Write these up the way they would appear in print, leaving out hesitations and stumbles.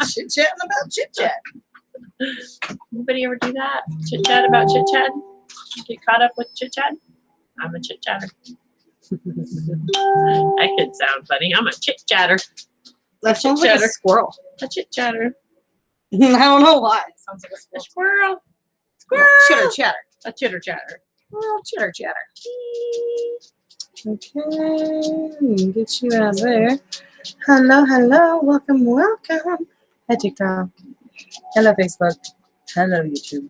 Chit-chatting about chit-chat. Anybody ever do that? Chit-chat about chit-chat? Get caught up with chit-chat? I'm a chit-chatter. That could sound funny. I'm a chit-chatter. That sounds like a squirrel. A chit-chatter. I don't know why. It sounds like a squirrel. Squirrel. Chitter-chatter. A chitter-chatter. Oh, chitter-chatter. Okay, get you out there. Hello, welcome. Hi, TikTok. Hello, Facebook. Hello, YouTube.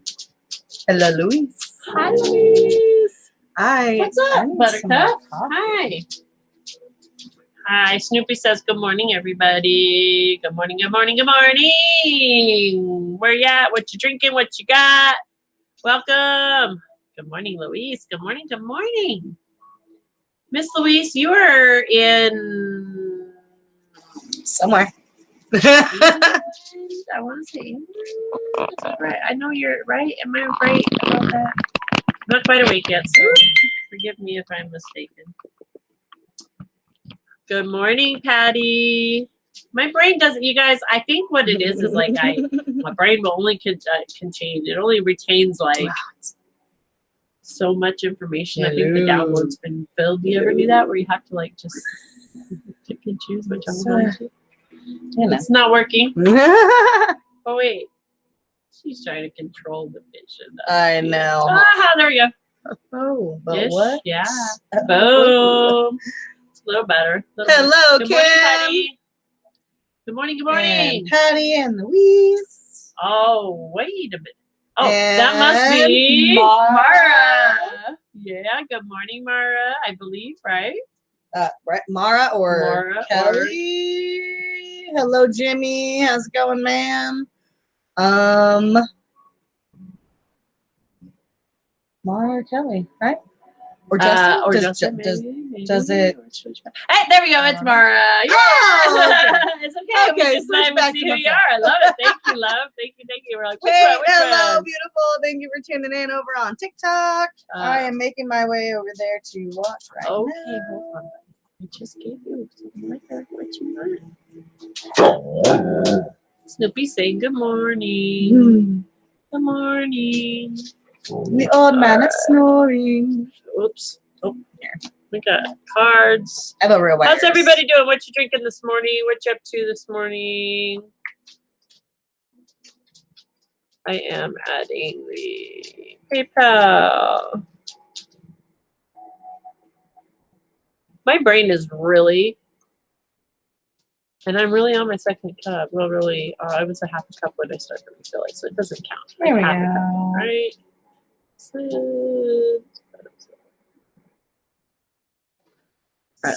Hello, Luis. Hi, Louise. Hi. What's up, Buttercup? Hi. Hi. Snoopy says, good morning, everybody. Good morning, good morning, good morning. Where you at? What you drinking? What you got? Welcome. Good morning, Louise. Good morning, good morning. Miss Louise, you are in... Somewhere. I want to say England. Right. I know you're right. Am I right about that? I'm not quite awake yet, so forgive me if I'm mistaken. Good morning, Patty. My brain doesn't, you guys, I think what it is like my brain will only contain, it only retains like so much information. I think the download's been filled. Do you ever do that where you have to like just pick and choose which one? It's not working. Oh, wait. She's trying to control the vision. I know. Ah, there we go. Oh, but Ish. what? Yeah. Boom. It's a little better. Hello, good Kim. morning, Patty. Good morning, good morning. And Patty and Louise. Oh, wait a minute. Oh, and that must be Mara. Yeah, good morning, Mara, I believe, right? Right, Mara or Mara Kelly. Hello, Jimmy. How's it going, man? Mara or Kelly, right? Or Justin? Or does, Justin, maybe. Does it? Hey, there we go. It's Mara. Yeah. Oh, It's okay. Okay, We just switch let back see to who my you are. I love it. Thank you, love. Thank you. We're like, which Hey, one? hello, beautiful. Thank you for tuning in over on TikTok. I am Uh, making my way over there to watch right now. Okay, hold on. I just gave you something right there. What you want? Snoopy saying good morning. Good morning. The old man is snoring. Oops. Oh, here. We got cards. I have a real virus. How's everybody doing? What you drinking this morning? What you up to this morning? I am adding the PayPal. My brain is really, and I'm really on my second cup. Well, really, I was a half a cup when I started to refill it, so it doesn't count. There we half go. A cup, right?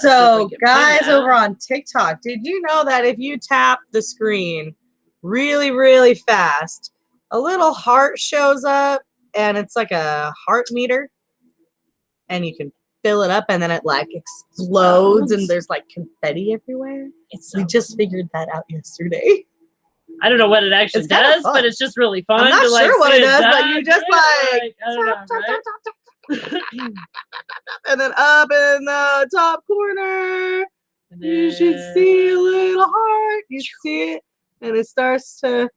So, guys over on TikTok, did you know that if you tap the screen really, really fast, a little heart shows up, and it's like a heart meter, and you can fill it up, and then it like explodes, and there's like confetti everywhere? We just figured that out yesterday. I don't know what it actually does, but it's just really fun. I'm not to, like, sure what see it does, but you just I don't know, right? And then up in the top corner, you should see a little heart. You see it, and it starts to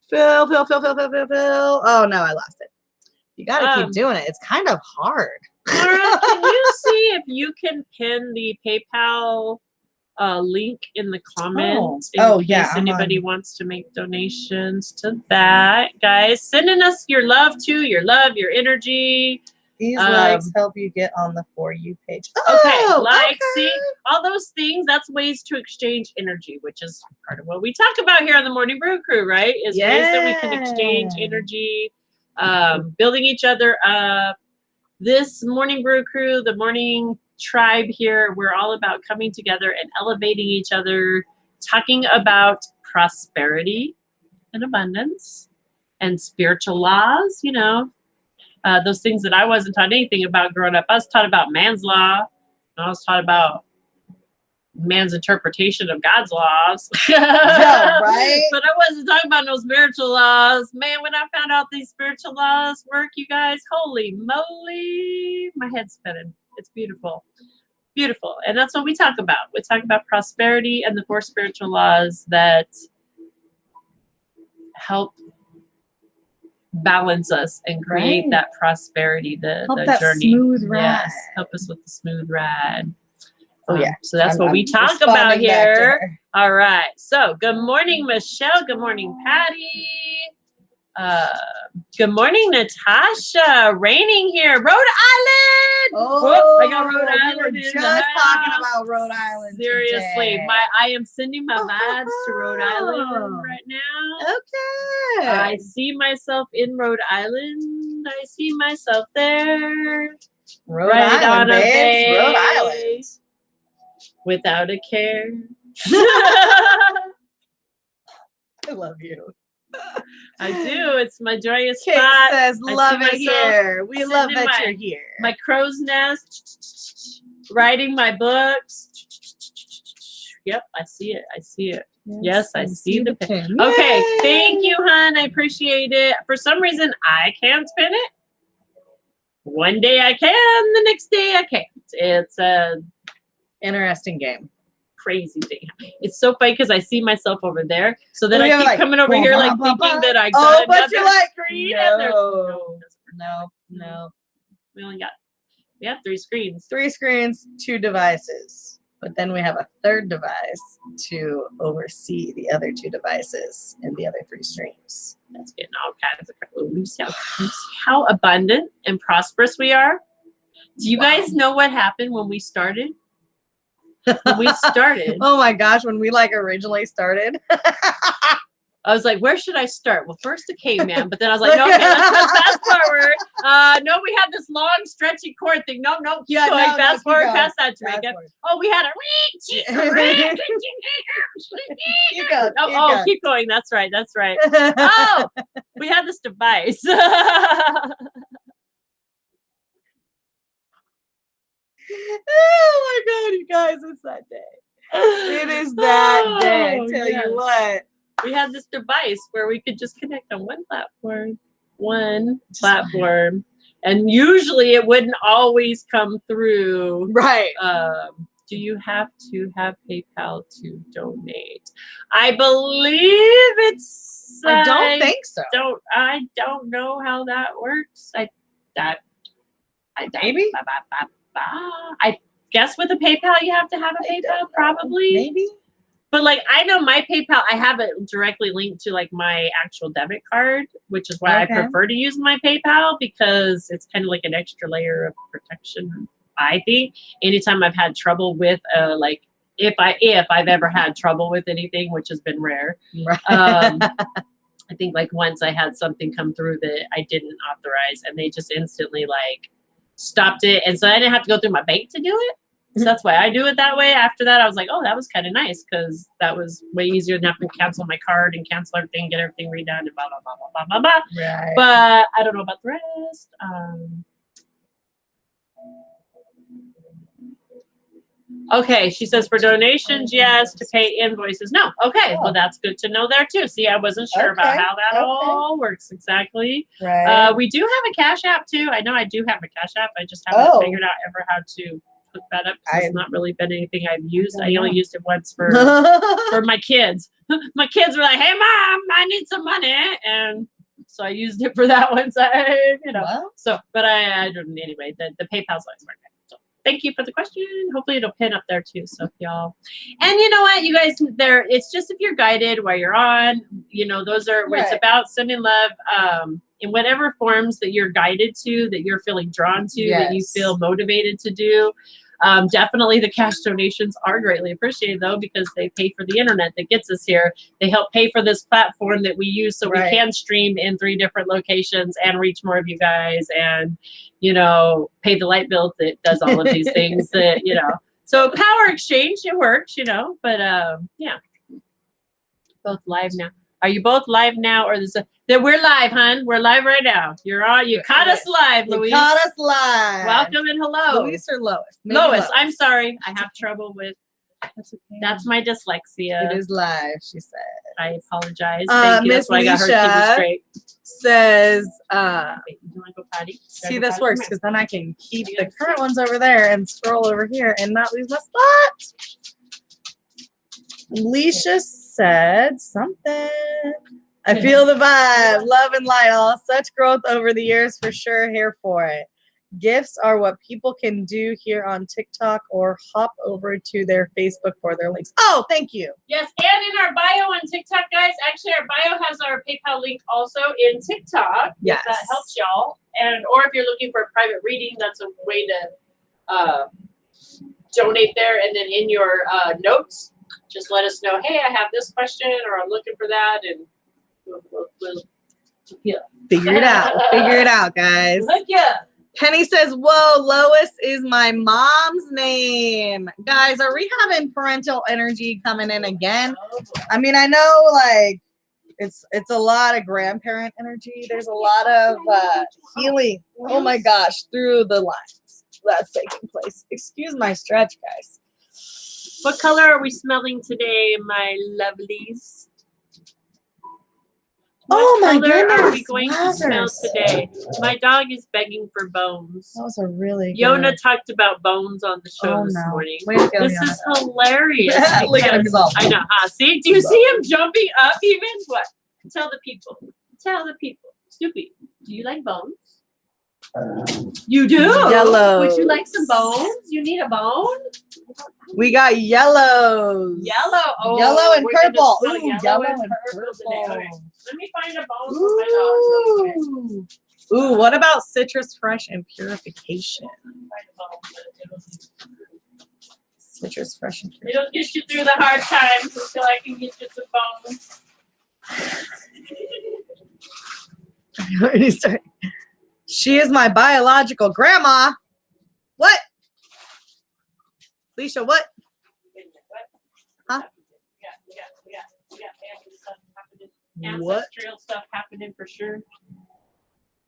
fill. Oh no, I lost it. You gotta keep doing it. It's kind of hard. Laura, can you see if you can pin the PayPal link in the comments in case anybody wants to make donations to that? Guys, sending us your love too, your energy. These likes help you get on the For You page. See, all those things, that's ways to exchange energy, which is part of what we talk about here on the Morning Brew Crew, right? Is ways that we can exchange energy, building each other up. This Morning Brew Crew, the morning tribe here, we're all about coming together and elevating each other, talking about prosperity and abundance and spiritual laws, you know. Those things that I wasn't taught anything about growing up. I was taught about man's law. And I was taught about man's interpretation of God's laws. Yeah, right? But I wasn't talking about no spiritual laws. Man, when I found out these spiritual laws work, you guys, holy moly, my head's spinning. It's beautiful. Beautiful. And that's what we talk about. We talk about prosperity and the 4 spiritual laws that help balance us and create Right. that prosperity, the that journey. smooth ride. Yes, help us with the smooth ride. Oh yeah. So that's what we talk about responding back to here. her. All right. So good morning, Michelle. Good morning, Patty. Good morning, Natasha. Raining here, Rhode Island. Oh, Whoop, I got Rhode we Island were in the just house. talking about Rhode Island. Seriously, today. I am sending my vibes to Rhode Island right now. Okay. I see myself in Rhode Island. I see myself there. Rhode Island, on a babes. bay, Rhode Island. without a care. I love you. I do. It's my joyous Kate spot. says, I love see it myself here. We love sitting in that my- you're here. My crow's nest, writing my books. Yep, I see it. I see it. Yes, I see the pin. Okay, Yay! thank you, hon. I appreciate it. For some reason, I can't spin it. One day I can, the next day I can't. It's a Interesting game. crazy thing. It's so funny because I see myself over there. So then I you're keep like, coming over here like thinking that I got Oh, but another you're like, screen. And there's no. We have 3 screens. 3 screens, 2 devices. But then we have a third device to oversee the other 2 devices and the other 3 streams. That's getting all kinds of you see how abundant and prosperous we are. Do you guys know what happened when we started? When we started, Oh my gosh, when we like originally started. I was like, where should I start? Well, first the caveman, but then I was like, no, okay, let's fast forward. No, we had this long stretchy cord thing. No, keep going. Fast forward past that, Jamaica. Oh, we had a Keep going. keep going. That's right. Oh, we had this device. Oh my god, you guys, it's that day. It is that day. I tell yes. you what. We had this device where we could just connect on one platform. And usually it wouldn't always come through. Right. Do you have to have PayPal to donate? I believe it's. I don't think so. I don't know how that works. Maybe. I guess with a PayPal you have to have a PayPal, probably. Maybe. But like I know my PayPal, I have it directly linked to like my actual debit card, which is why I prefer to use my PayPal because it's kind of like an extra layer of protection. I think anytime I've had trouble with like if I've ever had trouble with anything, which has been rare. Right. I think like once I had something come through that I didn't authorize and they just instantly like stopped it. And so I didn't have to go through my bank to do it. So that's why I do it that way. After that, I was like, oh, that was kind of nice because that was way easier than having to cancel my card and cancel everything, get everything redone and blah, blah, blah, blah, blah, blah. Right. But I don't know about the rest. Okay, she says for donations, yes. To pay invoices, no. Okay, well, that's good to know there too. See, I wasn't sure about how that all works exactly. Right. We do have a Cash App too. I know I do have a Cash App. I just haven't figured out ever how to hook that up. It's not really been anything I've used. I only used it once for my kids. My kids were like, "Hey, mom, I need some money," and so I used it for that one. So but I don't anyway. The PayPal's always working. So thank you for the question. Hopefully it'll pin up there too. So y'all, and you know what, you guys, it's just if you're guided while you're on, those are where it's about sending love in whatever forms that you're guided to, that you're feeling drawn to, that you feel motivated to do. Definitely the cash donations are greatly appreciated though, because they pay for the internet that gets us here. They help pay for this platform that we use so we can stream in 3 different locations and reach more of you guys and, pay the light bill that does all of these things that, So power exchange, it works, but yeah. Both live now. Are you both live now or we're live, hon. We're live right now. You're on. You caught us live, Louise. You caught us live. Welcome and hello. Louise or Lois? Lois, I'm sorry. I have trouble with. That's okay. That's my dyslexia. It is live, she said. I apologize. Thank you. Miss That's why I got her keep straight. Says, wait, you want to go potty? See, this works because then I can keep the current ones over there and scroll over here and not lose my spot. Alicia said something. I feel the vibe. Love and light. All such growth over the years for sure. Here for it. Gifts are what people can do here on TikTok or hop over to their Facebook for their links. Oh, thank you. Yes, and in our bio on TikTok, guys. Actually, our bio has our PayPal link also in TikTok. Yes. If that helps y'all. And or if you're looking for a private reading, that's a way to donate there. And then in your notes, just let us know, hey, I have this question or I'm looking for that. And we'll Figure it out. Figure it out, guys. Look ya. Penny says, whoa, Lois is my mom's name. Guys, are we having parental energy coming in again? I mean, I know, like, it's a lot of grandparent energy. There's a lot of healing, oh my gosh, through the lines that's taking place. Excuse my stretch, guys. What color are we smelling today, my lovelies? Oh my color goodness. are we going to smell Wowzers. today? My dog is begging for bones. That was a really good. Yona talked about bones on the show this morning. Way to go, This Yona. is hilarious. Look at him, he's all. I know, huh? See? Do you see him jumping up even? What? Tell the people. Tell the people. Snoopy, do you like bones? You do? Yellow. Would you like some bones? You need a bone? We got yellows. Yellow. Oh, Yellow and we're gonna purple. smell Ooh, yellow and today. purple. Okay. Let me find a bone for my dog. Ooh. Ooh, what about citrus fresh and purification? Citrus fresh and purification. It'll get you through the hard times until I can get you some bones. I already started. She is my biological grandma. What? Alicia, what? Huh? What? Ancestral stuff happening for sure.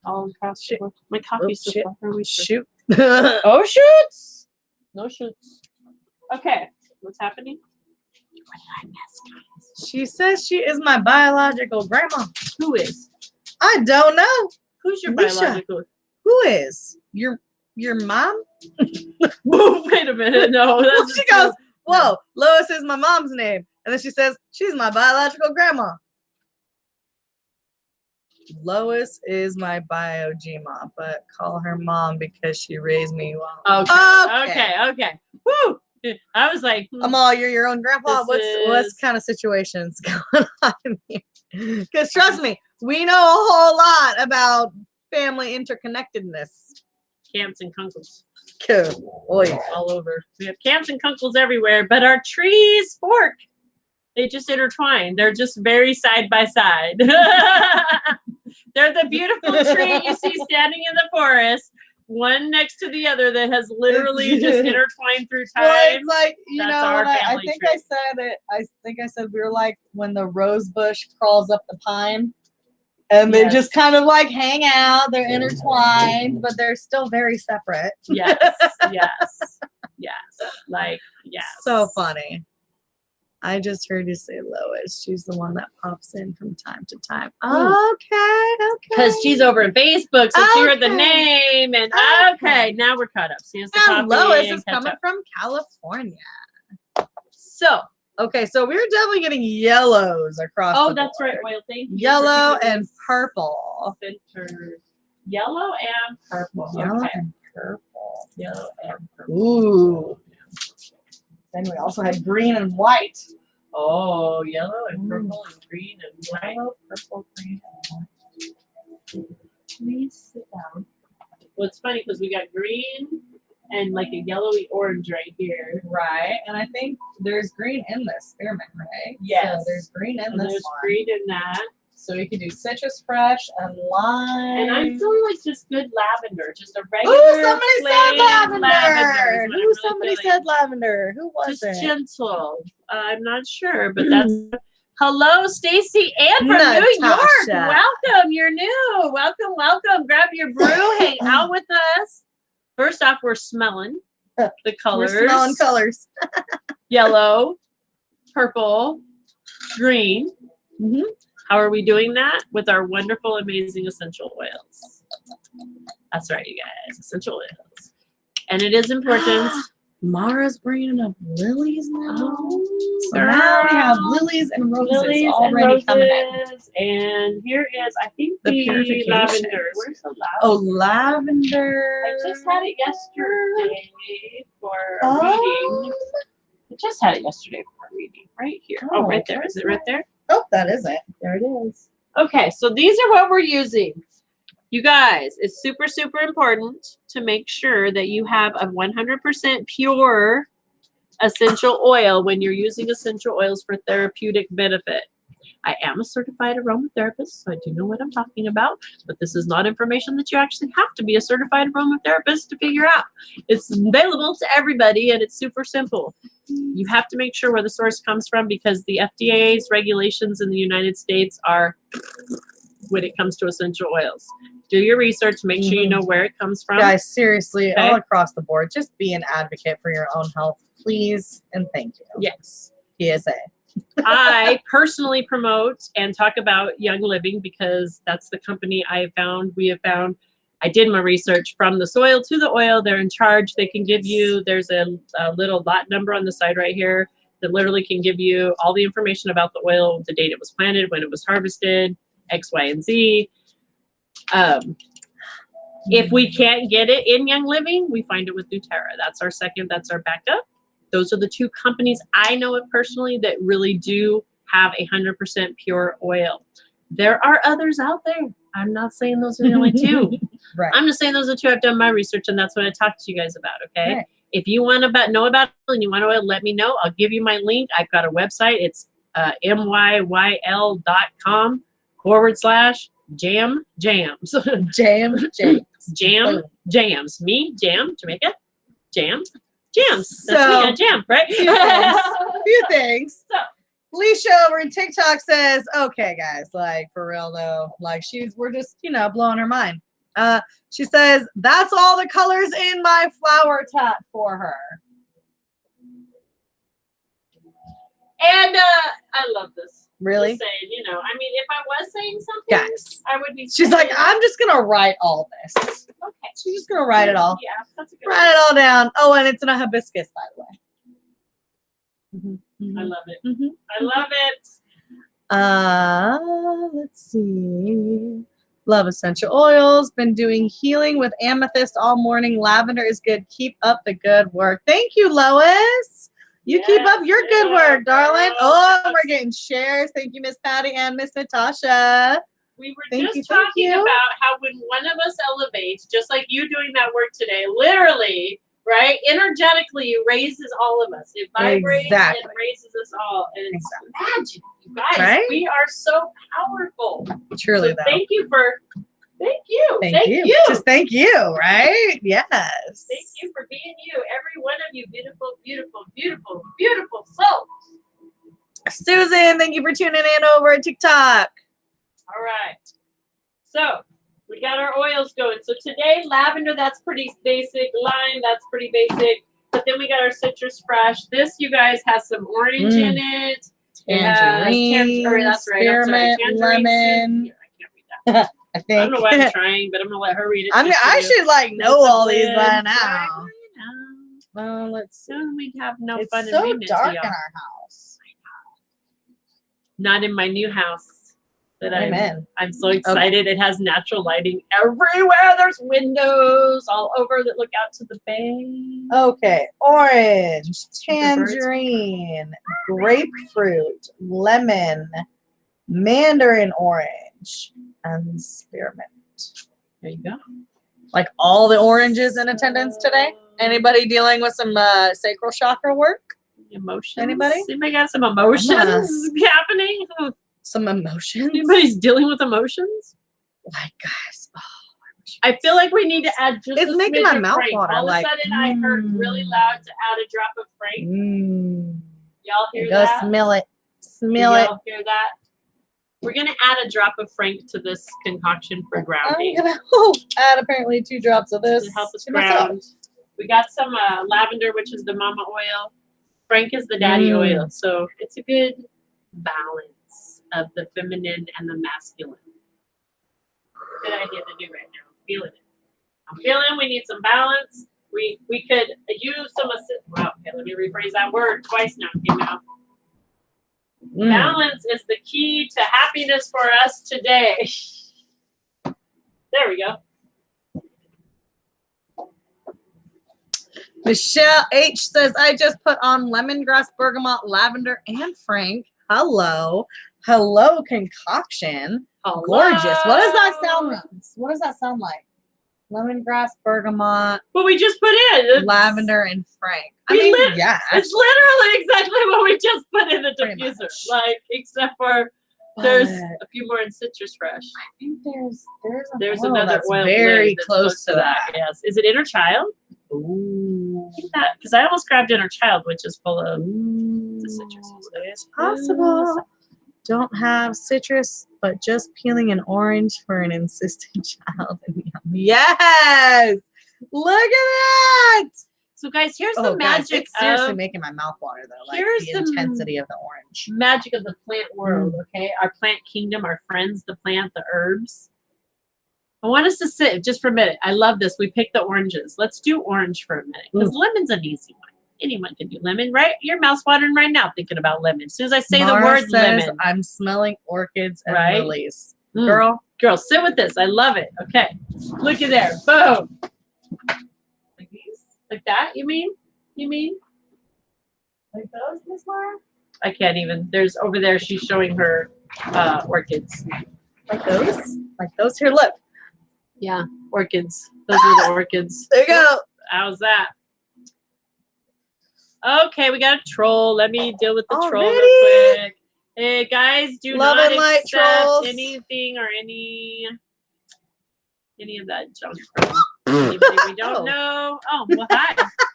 All across Shit. my coffee's shit. so far. Shoot. Oh, shoots! No shoots. Okay, what's happening? What did I miss, guys? She says she is my biological grandma. Who is? I don't know. Who's your Alicia. biological? Who is? Your mom? Wait a minute. No, that's She goes, whoa, Lois is my mom's name. And then she says, she's my biological grandma. Lois is my bio G-mom, but call her mom because she raised me well. Okay. Woo! I was like, Amal, you're your own grandpa. What's kind of situations going on here? Because trust me, we know a whole lot about family interconnectedness. cants and kunkles Cool. Oy. all over. We have cants and kunkles everywhere, but our trees fork. They just intertwine. They're just very side by side. They're the beautiful tree you see standing in the forest, one next to the other that has literally just intertwined through time. Well, it's like, you That's know, our I family think tree. I said it. I think I said we were like when the rose bush crawls up the pine. And they Yes. just kind of like hang out. They're intertwined, but they're still very separate. Yes. Like, yes. So funny. I just heard you say Lois. She's the one that pops in from time to time. Okay. Because she's over on Facebook, so she heard the Okay. name, and Okay. now we're caught up. See, it's the And coffee Lois and is catch coming up. from California. So, okay, so we're definitely getting yellows across Oh, the that's board. right. Well, thank you. Yellow for and purple. center. Yellow and purple. Yellow Okay. and purple. Yellow and purple. Ooh. Then we also had green and white. Oh, yellow and purple and green and white. Yellow, purple, green, and white. Please sit down. Well, it's funny because we got green and like a yellowy orange right here. Right, and I think there's green in this spearmint, right? Yes. So there's green in And this there's one. green in that. So we could do citrus fresh and lime. And I'm feeling like just good lavender, just a regular. Ooh, somebody said plain lavender. is what I'm Ooh, really somebody feeling. said lavender. Who was Just it? gentle. I'm not sure, but that's. Hello, Stacy Ann from New York. Natasha. Welcome. You're new. Welcome. Grab your brew. Hang out with us. First off, we're smelling the colors. We're smelling colors. Yellow, purple, green. Mm-hmm. How are we doing that? With our wonderful, amazing essential oils. That's right, you guys. Essential oils. And it is important Mara's bringing up lilies now. Oh, So now we have girl. lilies and roses Lilies already and coming in. roses. And here is, I think, The the purification. lavender. Where's the lavender? Oh, lavender. I just had it yesterday for a reading. I just had it yesterday for a reading. Right here. Oh, right there. Is it right there? Oh, that is it. There it is. Okay, so these are what we're using. You guys, it's super, super important to make sure that you have a 100% pure essential oil when you're using essential oils for therapeutic benefit. I am a certified aromatherapist, so I do know what I'm talking about, but this is not information that you actually have to be a certified aromatherapist to figure out. It's available to everybody, and it's super simple. You have to make sure where the source comes from because the FDA's regulations in the United States are when it comes to essential oils. Do your research, make sure you know where it comes from. Guys, seriously, Okay. all across the board, just be an advocate for your own health, please, and thank you. Yes. PSA. I personally promote and talk about Young Living because that's the company we have found. I did my research from the soil to the oil. They're in charge. They can give you, there's a little lot number on the side right here that literally can give you all the information about the oil, the date it was planted, when it was harvested, X, Y, and Z. If we can't get it in Young Living, we find it with doTERRA. That's our second, that's our backup. Those are the two companies I know of personally that really do have 100% pure oil. There are others out there. I'm not saying those are the only two. Right. I'm just saying those are two. I've done my research, and that's what I talked to you guys about, okay? Right. If you want to know about it and you want oil, let me know. I'll give you my link. I've got a website. It's myyl.com/jam jams. Jam. Jam jams. Me, jam, Jamaica, jam. Jams. So, That's me, a jam, right? Few things. So, Leisha over in TikTok says, okay, guys, like for real though, like we're just, blowing her mind. She says, that's all the colors in my flower tot for her. and I love this. Really? Just saying, if I was saying something, Guys. I would be. She's like, I'm just going to write all this. Okay. She's just going to write it all. Yeah, that's a good Write it all down. Oh, and it's in a hibiscus, by the way. I love it. I love it. Let's see. Love essential oils. Been doing healing with amethyst all morning. Lavender is good. Keep up the good work. Thank you, Lois. You keep up your good work, darling. Girl. Oh, we're getting shares. Thank you, Miss Patty and Miss Natasha. We were Thank you, talking about how when one of us elevates, just like you doing that work today, literally, right? Energetically, it raises all of us. It vibrates and raises us all. And it's magic, you guys. Right? We are so powerful. Truly, so though. Thank you. Thank you. Just thank you, right? Yes. Thank you for being you. Every one of you, beautiful, beautiful, beautiful, beautiful souls. Susan, thank you for tuning in over at TikTok. All right. So we got our oils going. So today, lavender, that's pretty basic. Lime, that's pretty basic. But then we got our citrus fresh. This, you guys, has some orange in it. Tangerine, that's right. spearmint, lemon. Yeah, I can't read that. I think. I don't know why I'm trying, but I'm going to let her read it. I should know all these by now. Well, soon we'd have no it's fun in so reading it to dark y'all. in our house. Not in my new house. Amen. I'm so excited. Okay. It has natural lighting everywhere. There's windows all over that look out to the bay. Okay. Orange, tangerine, grapefruit, lemon, mandarin orange, and spearmint. There you go. Like all the oranges in attendance today? Anybody dealing with some sacral chakra work? Emotions? Anybody got some emotions happening? Some emotions? Anybody's dealing with emotions? Like, guys, I feel like we need to add just it's making my mouth water. All of a sudden, I heard really loud to add a drop of Frank. Y'all hear that? Go smell it. Y'all hear that? We're going to add a drop of Frank to this concoction for grounding. I'm going to add apparently 2 drops of this to help us ground. We got some lavender, which is the mama oil. Frank is the daddy oil. So it's a good balance of the feminine and the masculine. Good idea to do right now. I'm feeling it. We need some balance. We could use some assist. Wow, okay, let me rephrase that word twice now. Came out. Balance is the key to happiness for us today. There we go. Michelle H says, I just put on lemongrass, bergamot, lavender, and Frank. Hello. Hello, concoction. Hello. Gorgeous. What does that sound like? What does that sound like? Lemongrass, bergamot, What we just put in. It's, lavender, and Frank. I We mean, lit- yeah. It's literally exactly what we just put in the Pretty diffuser. much. Like, except for there's But a few more in citrus fresh. I think there's There's another that's oil very blade that's close to that. Yes. Is it Inner Child? Ooh. Because I almost grabbed Inner Child, which is full of the citrus. It's possible. Don't have citrus, but just peeling an orange for an insistent child. Yes! Look at that! So, guys, here's Oh, the guys, magic it's seriously of making my mouth water, though. Like Here's the the intensity of the orange. magic of the plant world, okay? Our plant kingdom, our friends, the plant, the herbs. I want us to sit just for a minute. I love this. We picked the oranges. Let's do orange for a minute because lemon's an easy one. Anyone can do lemon, right? Your mouth's watering right now thinking about lemon. As soon as I say Mara the word says, lemon, I'm smelling orchids and Right? lilies. girl, sit with this. I love it. Okay, look at there. Boom. Like these? Like that? You mean? Like those, Miss Mara? I can't even. There's over there. She's showing her orchids. Like those? Like those? Here, look. Yeah, orchids. Those are the orchids. There you go. How's that? Okay, we got a troll. Let me deal with the troll real Already? quick. Hey guys, do Love not and light accept trolls. anything or any of that junk from anybody we don't know. Oh, well, hi.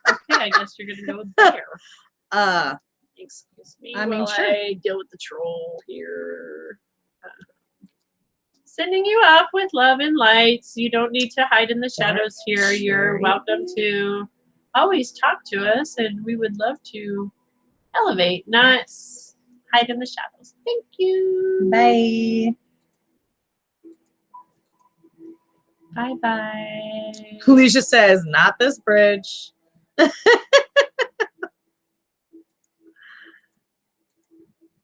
Okay, I guess you're gonna go there. Excuse me. I mean, while sure. I deal with the troll here. Sending you off with love and lights. You don't need to hide in the shadows here. You're welcome to always talk to us, and we would love to elevate, not hide in the shadows. Thank you. Bye. Bye. Alicia says, not this bridge.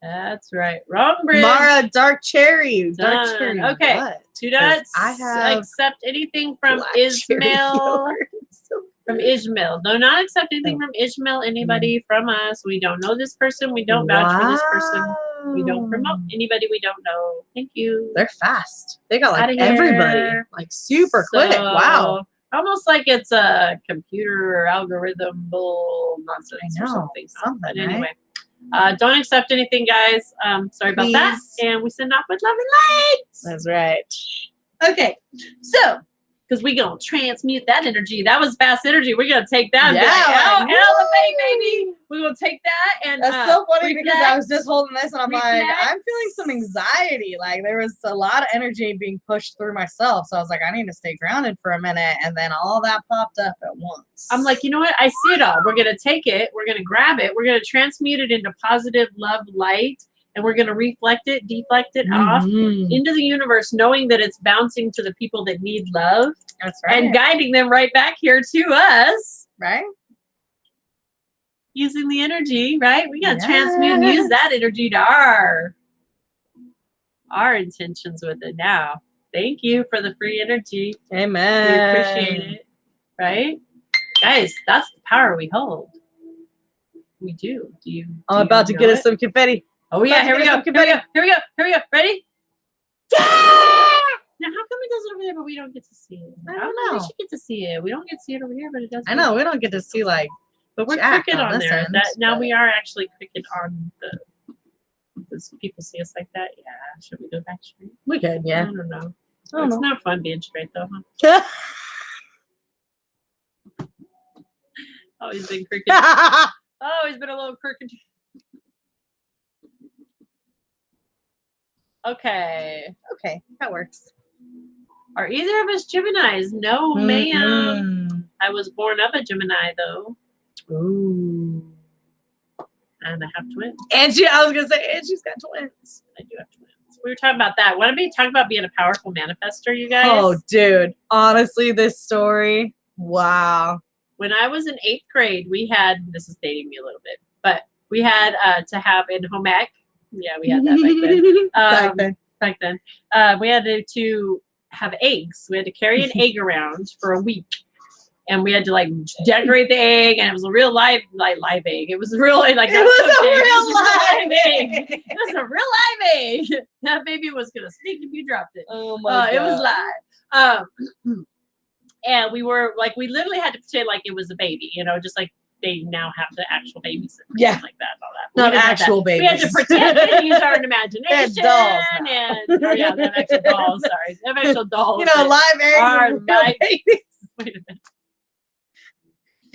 That's right. Wrong bridge. Mara, dark cherry. Done. Dark cherry. Okay. What? Do not I have accept anything from black cherry Ismail. yogurt. It's so From good. Ishmael. Do not accept anything from Ishmael, anybody from us. We don't know this person. We don't vouch for this person. We don't promote anybody we don't know. Thank you. They're fast. They got like Outta everybody. here. Like super quick. Wow. Almost like it's a computer or algorithm bull nonsense I or know, something. something, But anyway, don't accept anything, guys. Sorry about that. Please. And we send off with love and lights. That's right. Okay, so because we're gonna transmute that energy. That was fast energy. We're gonna take that and be like, like, elevate, baby. We're gonna take that and That's so funny because I reflect. was just holding this and I'm like, Reflect. I'm feeling some anxiety. Like there was a lot of energy being pushed through myself. So I was like, I need to stay grounded for a minute. And then all that popped up at once. I'm like, you know what? I see it all. We're gonna take it. We're gonna grab it. We're gonna transmute it into positive love, light, and we're gonna reflect it, deflect it off into the universe, knowing that it's bouncing to the people that need love. That's right. And guiding them right back here to us. Right? Using the energy, right? We gotta Yes. transmute and use that energy to our intentions with it now. Thank you for the free energy. Amen. We appreciate it. Right? Guys, that's the power we hold. We do. Do you I'm about to get us some confetti. Oh yeah, here we go. Here we go. Ready? Now, how come it does it over there, but we don't get to see it? I don't know. We should get to see it. We don't get to see it over here, but it does. I know we don't get to see like, but we're Jack cricket on on this there. end, That now but- we are actually cricket on the. Does people see us like that? Yeah. Should we go back straight? we could, I yeah. don't know. I don't It's know. not fun being straight though, huh? Always been cricket. Always been a little cricket. Okay. Okay, that works. Are either of us Geminis? No, ma'am. Mm-mm. I was born of a Gemini though. Ooh. And I have twins. Angie, I was gonna say Angie's got twins. I do have twins. We were talking about that. Want to be talking about being a powerful manifester, you guys? Oh, dude. Honestly, this story. Wow. when I was in 8th grade, we had, this is dating me a little bit, but we had to have in home ec. Yeah, we had that back then. We had to have eggs. We had to carry an egg around for a week. And we had to like decorate the egg, and it was a real live egg. It was really like It was a real live egg. It was a real live egg. That baby was gonna sneak if you dropped it. Oh my God. It was live. And we were like, we literally had to pretend like it was a baby, you know, just like they now have the actual babies and yeah, like that, all that. Not actual babies. We had to pretend and use our imagination. dolls and they have actual dolls. Sorry, they have actual dolls. You know, live eggs are and real live babies. Wait a minute.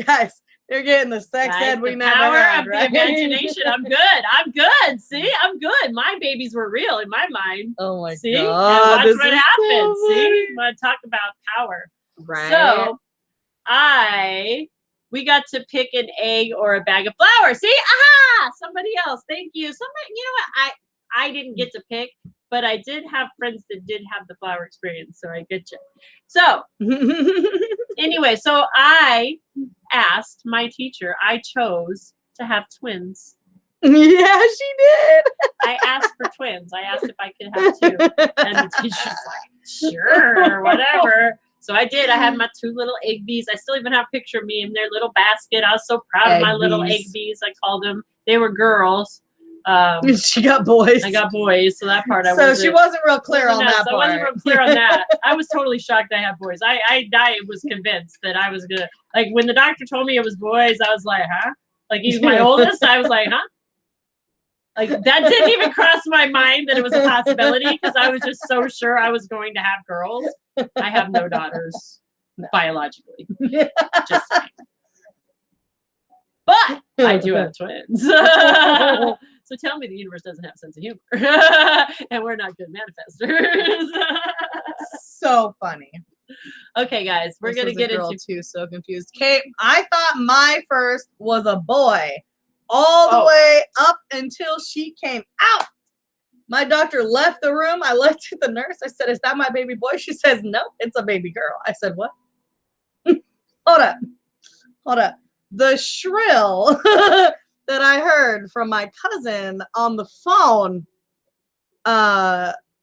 Guys, they're getting the sex Guys, ed we the never power had, of right? the imagination. I'm good. See, I'm good. My babies were real in my mind. Oh my See? God. And watch what happens. So See? I'm gonna talk about power. right. So we got to pick an egg or a bag of flour. See? Aha! Somebody else. Thank you. Somebody, you know what? I didn't get to pick, but I did have friends that did have the flour experience, so I get you. So anyway, so I asked my teacher, I chose to have twins. Yeah, she did. I asked for twins. I asked if I could have 2. And the teacher's like, sure, whatever. So I did. I had my 2 little egg bees. I still even have a picture of me in their little basket. I was so proud of my little egg bees, I called them. They were girls. She got boys. I got boys, so that part I wasn't. So she wasn't real clear on that part. I wasn't real clear on that. I was totally shocked I had boys. I was convinced that I was gonna, like, when the doctor told me it was boys, I was like, huh? Like, he's my oldest. I was like, huh? Like, that didn't even cross my mind that it was a possibility, because I was just so sure I was going to have girls. I have no daughters biologically. Just saying. But I do have twins. So tell me the universe doesn't have a sense of humor. And we're not good manifestors. So funny. Okay, guys, we're going to get into... too, so confused. Kate, I thought my first was a boy all the way up until she came out. My doctor left the room. I looked at the nurse. I said, is that my baby boy? She says, no, it's a baby girl. I said, what? Hold up. The shrill that I heard from my cousin on the phone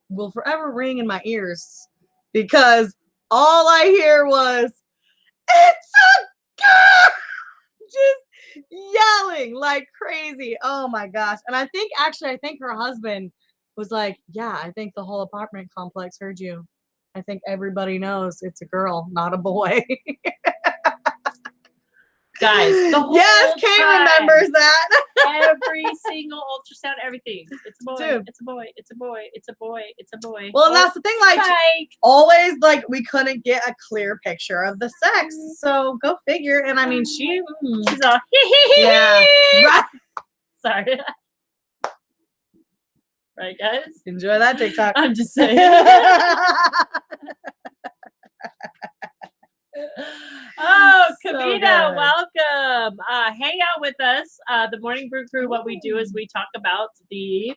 will forever ring in my ears, because all I hear was, it's a girl! Just yelling like crazy. Oh my gosh. And I think her husband was like, yeah, I think the whole apartment complex heard you. I think everybody knows it's a girl, not a boy. Guys, the whole Kate remembers that. Every single ultrasound, everything. It's a boy. Dude. It's a boy. It's a boy. It's a boy. It's a boy. Well, and that's the thing. Like, always, like, we couldn't get a clear picture of the sex. So go figure. And I mean, she's all yeah. Right. Sorry. Right, guys? Enjoy that TikTok. I'm just saying. Oh, Kavita, so welcome. Hang out with us. The Morning Brew Crew, what we do is we talk about the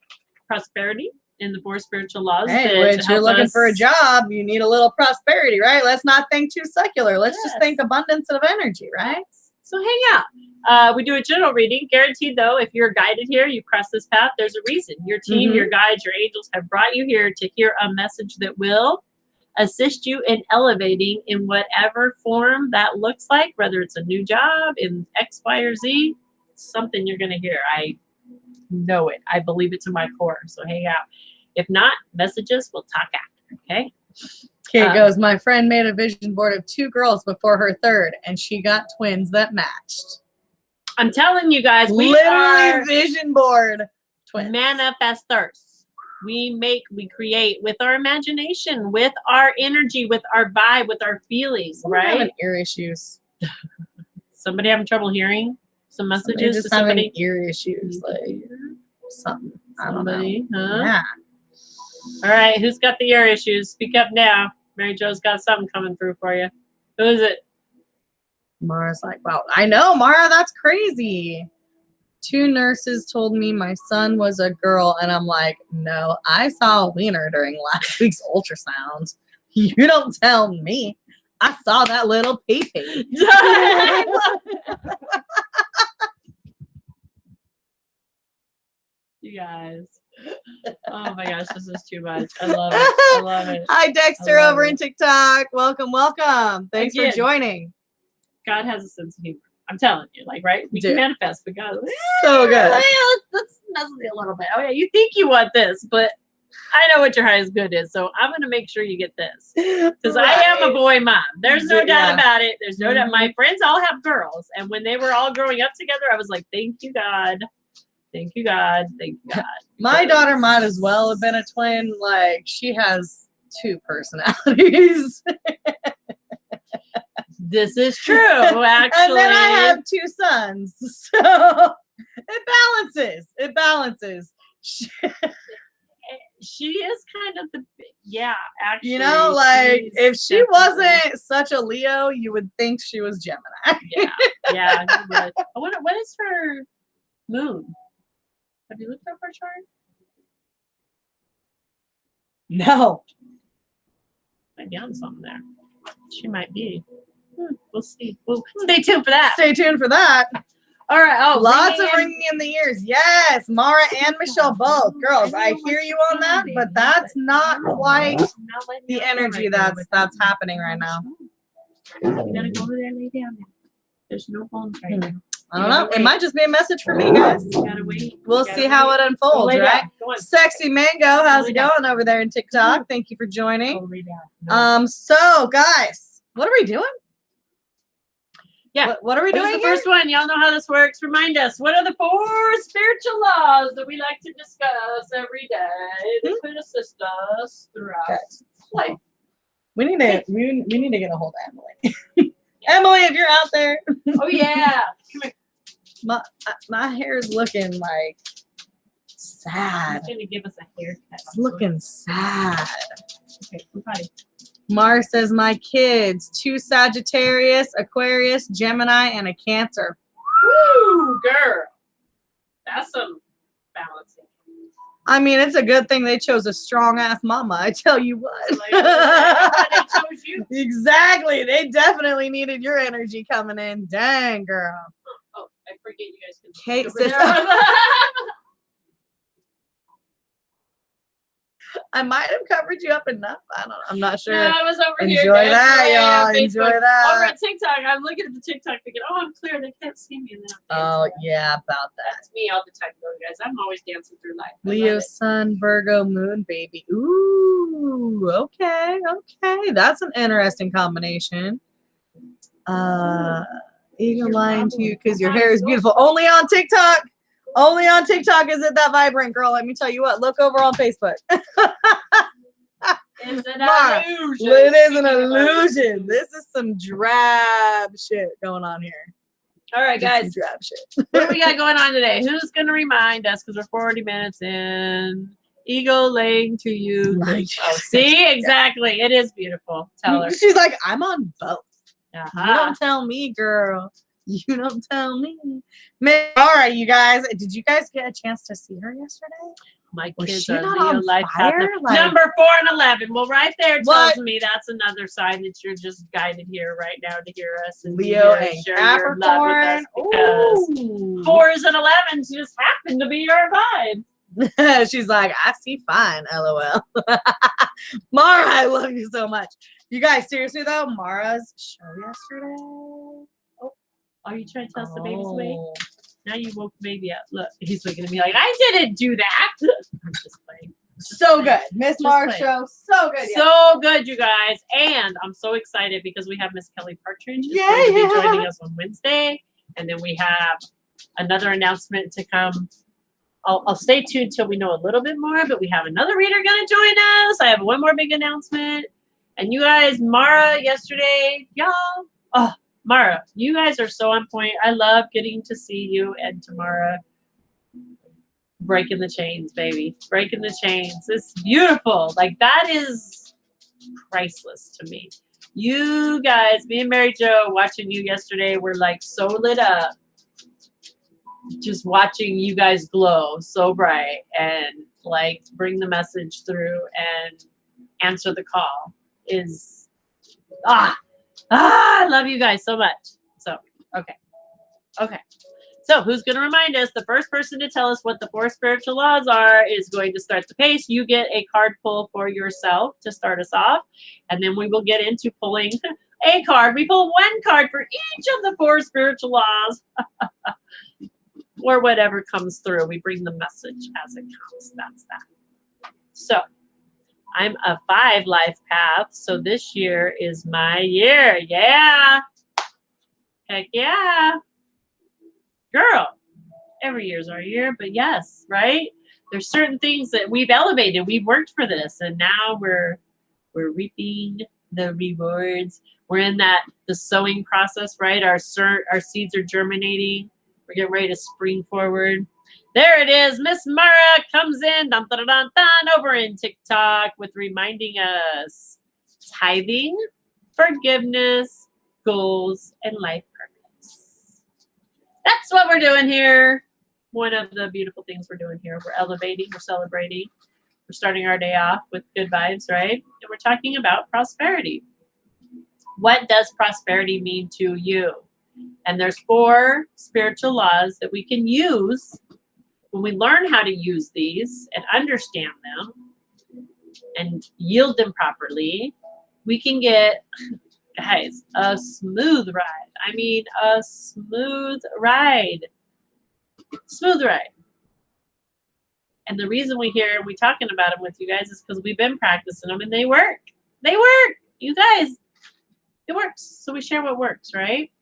prosperity in the 4 spiritual laws. Hey, which you're looking for a job, you need a little prosperity, right? Let's not think too secular. Let's just think abundance of energy, right? So hang out. We do a general reading. Guaranteed, though, if you're guided here, you cross this path, there's a reason. Your team, your guides, your angels have brought you here to hear a message that will assist you in elevating in whatever form that looks like, whether it's a new job in X, Y, or Z, something you're going to hear. I know it. I believe it to my core. So hang out. If not, messages, we'll talk after, okay? Kate goes, my friend made a vision board of 2 girls before her 3rd, and she got twins that matched. I'm telling you guys, we literally are vision board twins. Manifestors. We create with our imagination, with our energy, with our vibe, with our feelings, right? Having ear issues. Somebody having trouble hearing some messages? Just having ear issues, like something. I don't know. Huh? Yeah. All right, who's got the ear issues? Speak up now. Mary Jo's got something coming through for you. Who is it? Mara's like, wow, I know, Mara, that's crazy. 2 nurses told me my son was a girl, and I'm like, no, I saw a wiener during last week's ultrasound. You don't tell me. I saw that little pee-pee. You guys. Oh my gosh, this is too much. I love it. I love it. Hi, Dexter over in TikTok. Welcome, welcome. Thanks for joining. God has a sense of humor. I'm telling you, like, right? We can manifest, but God, so good. Let's mess with it a little bit. Oh yeah, you think you want this, but I know what your highest good is, so I'm gonna make sure you get this because I am a boy mom. There's no doubt about it. There's no doubt. My friends all have girls, and when they were all growing up together, I was like, "Thank you, God. Thank you, God. Thank you, God." My daughter might as well have been a twin. Like, she has 2 personalities. This is true, actually. And then I have 2 sons, so it balances. It balances. She is kind of actually. You know, like, if she wasn't such a Leo, you would think she was Gemini. Yeah, you would. What is her moon? Have you looked up her chart? No. Might be on something there. She might be. We'll see. We'll stay tuned for that. Stay tuned for that. All right. Oh, lots of ringing in the ears. Yes, Mara and Michelle both. Girls, I hear you on that, but that's not quite the energy that's happening right now. You gotta go over there and lay down there. There's no phones right now. I don't know. It might just be a message for me, guys. You gotta wait. We'll see how it unfolds, right? Sexy Mango, how's it going over there in TikTok? Thank you for joining. So guys, what are we doing? Yeah. What are we doing? The first one. Y'all know how this works. Remind us. What are the 4 spiritual laws that we like to discuss every day that could assist us throughout life? We need to get a hold of Emily. Emily, if you're out there. Oh yeah. Come here. My hair is looking like sad. He's gonna give us a haircut. It's looking sad. Okay, goodbye. Mara says, my kids, 2 Sagittarius, Aquarius, Gemini, and a Cancer. Woo, girl. That's some balancing. I mean, it's a good thing they chose a strong-ass mama, I tell you what. Like, they chose you. Exactly. They definitely needed your energy coming in. Dang, girl. Oh, I forget you guys can see Kate over says, there. I might have covered you up enough. I'm not sure. No, I was over Enjoy here. Enjoy that, y'all. Enjoy that. Over at TikTok, I'm looking at the TikTok thinking, oh, I'm clear. They can't see me. And then oh, yeah, about that. That's me all the time, though, guys. I'm always dancing through life. Leo, Sun, Virgo, Moon, baby. Ooh, okay. That's an interesting combination. Eagle lying to you because your hair is beautiful. Only on TikTok. Only on TikTok is it that vibrant, girl. Let me tell you what. Look over on Facebook. It's an illusion. It is an illusion. This is some drab shit going on here. All right, guys. Drab shit. What do we got going on today? Who's going to remind us? Because we're 40 minutes in. Ego laying to you. Oh, see? Exactly. It is beautiful. Tell her. She's like, I'm on both. Uh-huh. You don't tell me, girl. You don't tell me. Man, all right, you guys. Did you guys get a chance to see her yesterday? My Was kids she are not Leo on life fire? path. Number 4 and 11. Well, right there What? tells me that's another sign that you're just guided here right now to hear us. And Leo to and share your love with us because Capricorn. 4s and 11s just happen to be your vibe. She's like, I see fine, LOL. Mara, I love you so much. You guys, seriously though, Mara's show yesterday. Are you trying to tell us the baby's awake? Now you woke the baby up. Look, he's looking at me like, I didn't do that. I'm just playing. So good. Miss Mara's show. So good. So good, you guys. And I'm so excited because we have Miss Kelly Partridge is going to be joining us on Wednesday. And then we have another announcement to come. I'll stay tuned till we know a little bit more, but we have another reader going to join us. I have one more big announcement. And you guys, Mara yesterday, y'all. Oh, Mara, you guys are so on point. I love getting to see you and Tamara breaking the chains, baby. Breaking the chains. It's beautiful. Like, that is priceless to me. You guys, me and Mary Jo watching you yesterday were like so lit up. Just watching you guys glow so bright and like bring the message through and answer the call is I love you guys so much. So, okay. Okay. So who's going to remind us? The first person to tell us what the 4 spiritual laws are is going to start the pace. You get a card pull for yourself to start us off. And then we will get into pulling a card. We pull 1 card for each of the 4 spiritual laws. Or whatever comes through. We bring the message as it comes. That's that. So I'm a 5 life path. So this year is my year. Yeah. Heck yeah. Girl. Every year's our year, but yes, right? There's certain things that we've elevated. We've worked for this, and now we're reaping the rewards. We're in the sowing process, right? Our seeds are germinating. We're getting ready to spring forward. There it is. Miss Mara comes in dun, dun, dun, dun, over in TikTok with reminding us tithing, forgiveness, goals, and life purpose. That's what we're doing here. One of the beautiful things we're doing here. We're elevating, we're celebrating. We're starting our day off with good vibes, right? And we're talking about prosperity. What does prosperity mean to you? And there's 4 spiritual laws that we can use when we learn how to use these and understand them and yield them properly. We can get, guys, a smooth ride. I mean, a smooth ride. Smooth ride. And the reason we talking about them with you guys is because we've been practicing them and they work. They work. You guys, it works. So we share what works, right?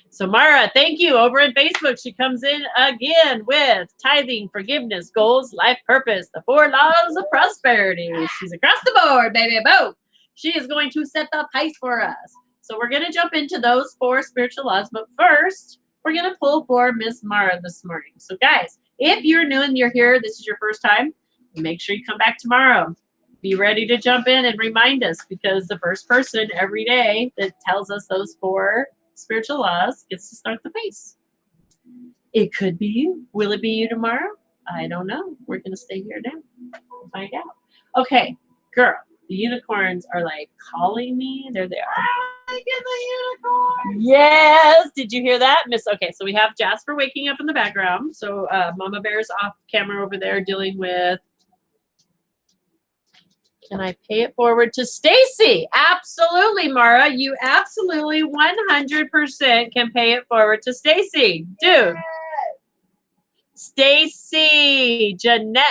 So Mara, thank you. Over in Facebook, she comes in again with tithing, forgiveness, goals, life purpose, the 4 laws of prosperity. She's across the board, baby. Boom. She is going to set the pace for us. So we're going to jump into those 4 spiritual laws. But first, we're going to pull for Miss Mara this morning. So guys, if you're new and you're here, this is your first time, make sure you come back tomorrow. Be ready to jump in and remind us, because the first person every day that tells us those 4 spiritual laws gets to start the pace. It could be you. Will it be you tomorrow? I don't know. We're going to stay here now. We'll find out. Okay, girl, the unicorns are like calling me. There they are. I get the unicorn. Yes. Did you hear that, Miss? Okay, so we have Jasper waking up in the background. So Mama Bear's off camera over there dealing with. Can I pay it forward to Stacy? Absolutely, Mara. You absolutely 100% can pay it forward to Stacy. Dude. Stacy, Jeanette.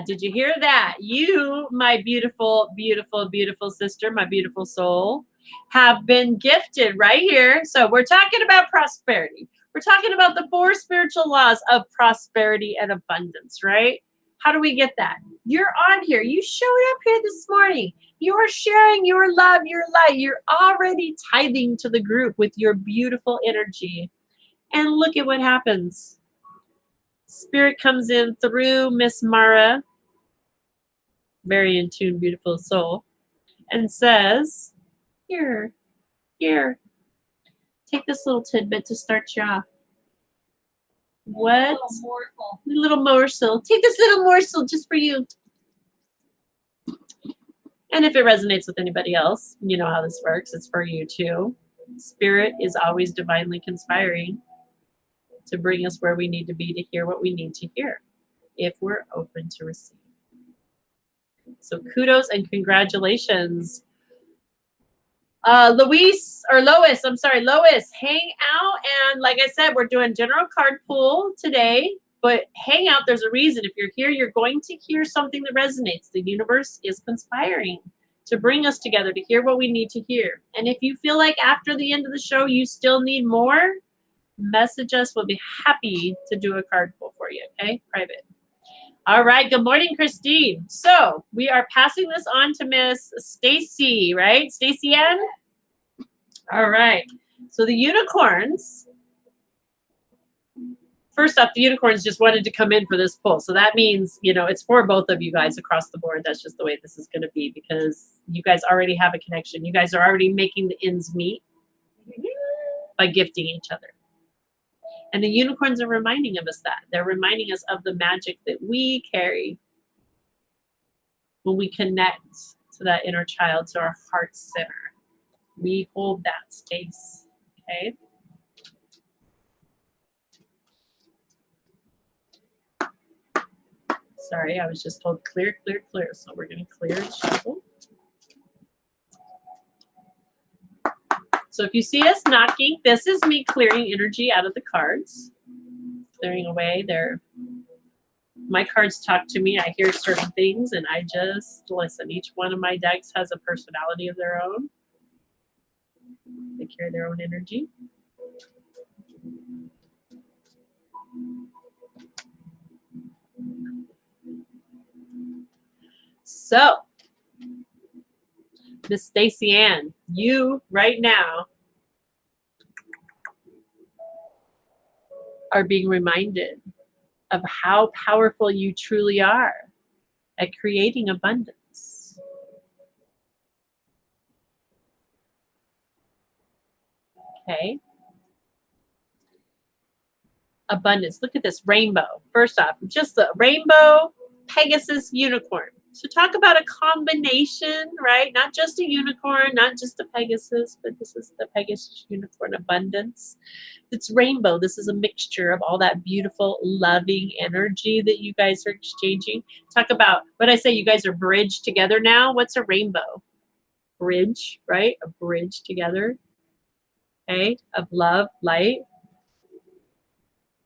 Did you hear that? You, my beautiful, beautiful, beautiful sister, my beautiful soul, have been gifted right here. So we're talking about prosperity. We're talking about the 4 spiritual laws of prosperity and abundance, right? How do we get that? You're on here. You showed up here this morning. You are sharing your love, your light. You're already tithing to the group with your beautiful energy. And look at what happens. Spirit comes in through Miss Mara, very in tune, beautiful soul, and says, here, take this little tidbit to start you off. What? Little morsel. Take this little morsel just for you. And if it resonates with anybody else, you know how this works. It's for you too. Spirit is always divinely conspiring to bring us where we need to be to hear what we need to hear if we're open to receive. So kudos and congratulations. Lois, hang out. And like I said, we're doing general card pool today, but hang out. There's a reason. If you're here, you're going to hear something that resonates. The universe is conspiring to bring us together to hear what we need to hear. And if you feel like after the end of the show, you still need more, message us. We'll be happy to do a card pull for you. Okay. Private. All right. Good morning, Christine. So we are passing this on to Miss Stacy, right? Stacy Ann? All right. So the unicorns, first off, the unicorns just wanted to come in for this pull. So that means, you know, it's for both of you guys across the board. That's just the way this is going to be, because you guys already have a connection. You guys are already making the ends meet by gifting each other. And the unicorns are reminding of us that. They're reminding us of the magic that we carry when we connect to that inner child, to our heart center. We hold that space, okay? Sorry, I was just told clear, clear, clear. So we're going to clear and shuffle. So if you see us knocking, this is me clearing energy out of the cards, clearing away my cards talk to me. I hear certain things and I just listen. Each one of my decks has a personality of their own. They carry their own energy. So, Miss Stacy Ann, you right now are being reminded of how powerful you truly are at creating abundance. Okay? Abundance. Look at this rainbow. First off, just the rainbow Pegasus unicorn. So talk about a combination, right? Not just a unicorn, not just a Pegasus, but this is the Pegasus unicorn abundance. It's rainbow. This is a mixture of all that beautiful, loving energy that you guys are exchanging. Talk about what I say, you guys are bridged together now. What's a rainbow? Bridge, right? A bridge together, okay? Of love, light.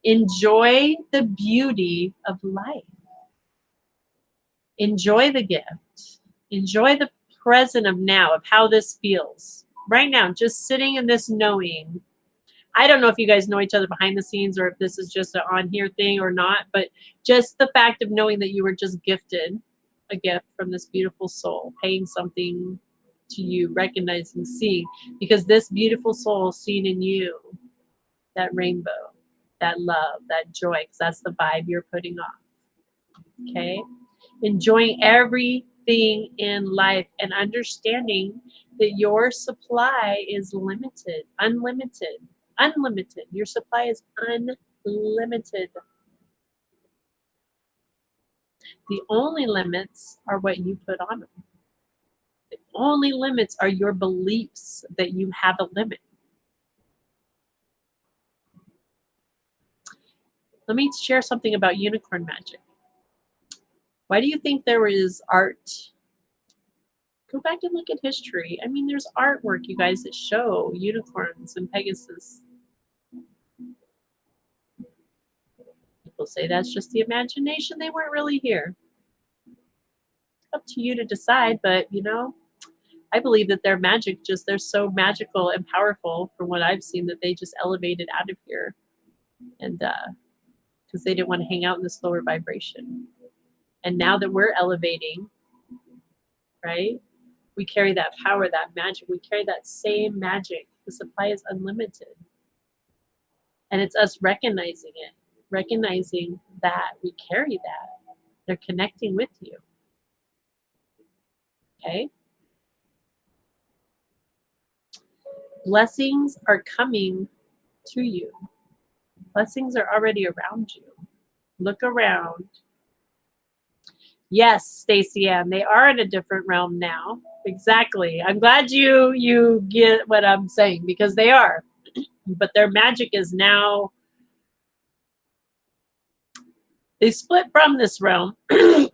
Enjoy the beauty of life. Enjoy the gift. Enjoy the present of now, of how this feels. Right now, just sitting in this knowing. I don't know if you guys know each other behind the scenes or if this is just an on here thing or not, but just the fact of knowing that you were just gifted a gift from this beautiful soul, paying something to you, recognizing, seeing, because this beautiful soul seen in you, that rainbow, that love, that joy, because that's the vibe you're putting off. Okay? Enjoying everything in life and understanding that your supply is limited, unlimited, unlimited. Your supply is unlimited. The only limits are what you put on them. The only limits are your beliefs that you have a limit. Let me share something about unicorn magic. Why do you think there is art? Go back and look at history. I mean, there's artwork, you guys, that show unicorns and Pegasus. People say that's just the imagination. They weren't really here. Up to you to decide, but you know, I believe that they're magic. They're so magical and powerful from what I've seen that they just elevated out of here, and because they didn't want to hang out in this lower vibration. And now that we're elevating, right? We carry that power, that magic. We carry that same magic. The supply is unlimited. And it's us recognizing it, recognizing that we carry that. They're connecting with you. Okay? Blessings are coming to you. Blessings are already around you. Look around. Yes, Stacey Ann, they are in a different realm now. Exactly. I'm glad you get what I'm saying, because they are. But their magic is now, they split from this realm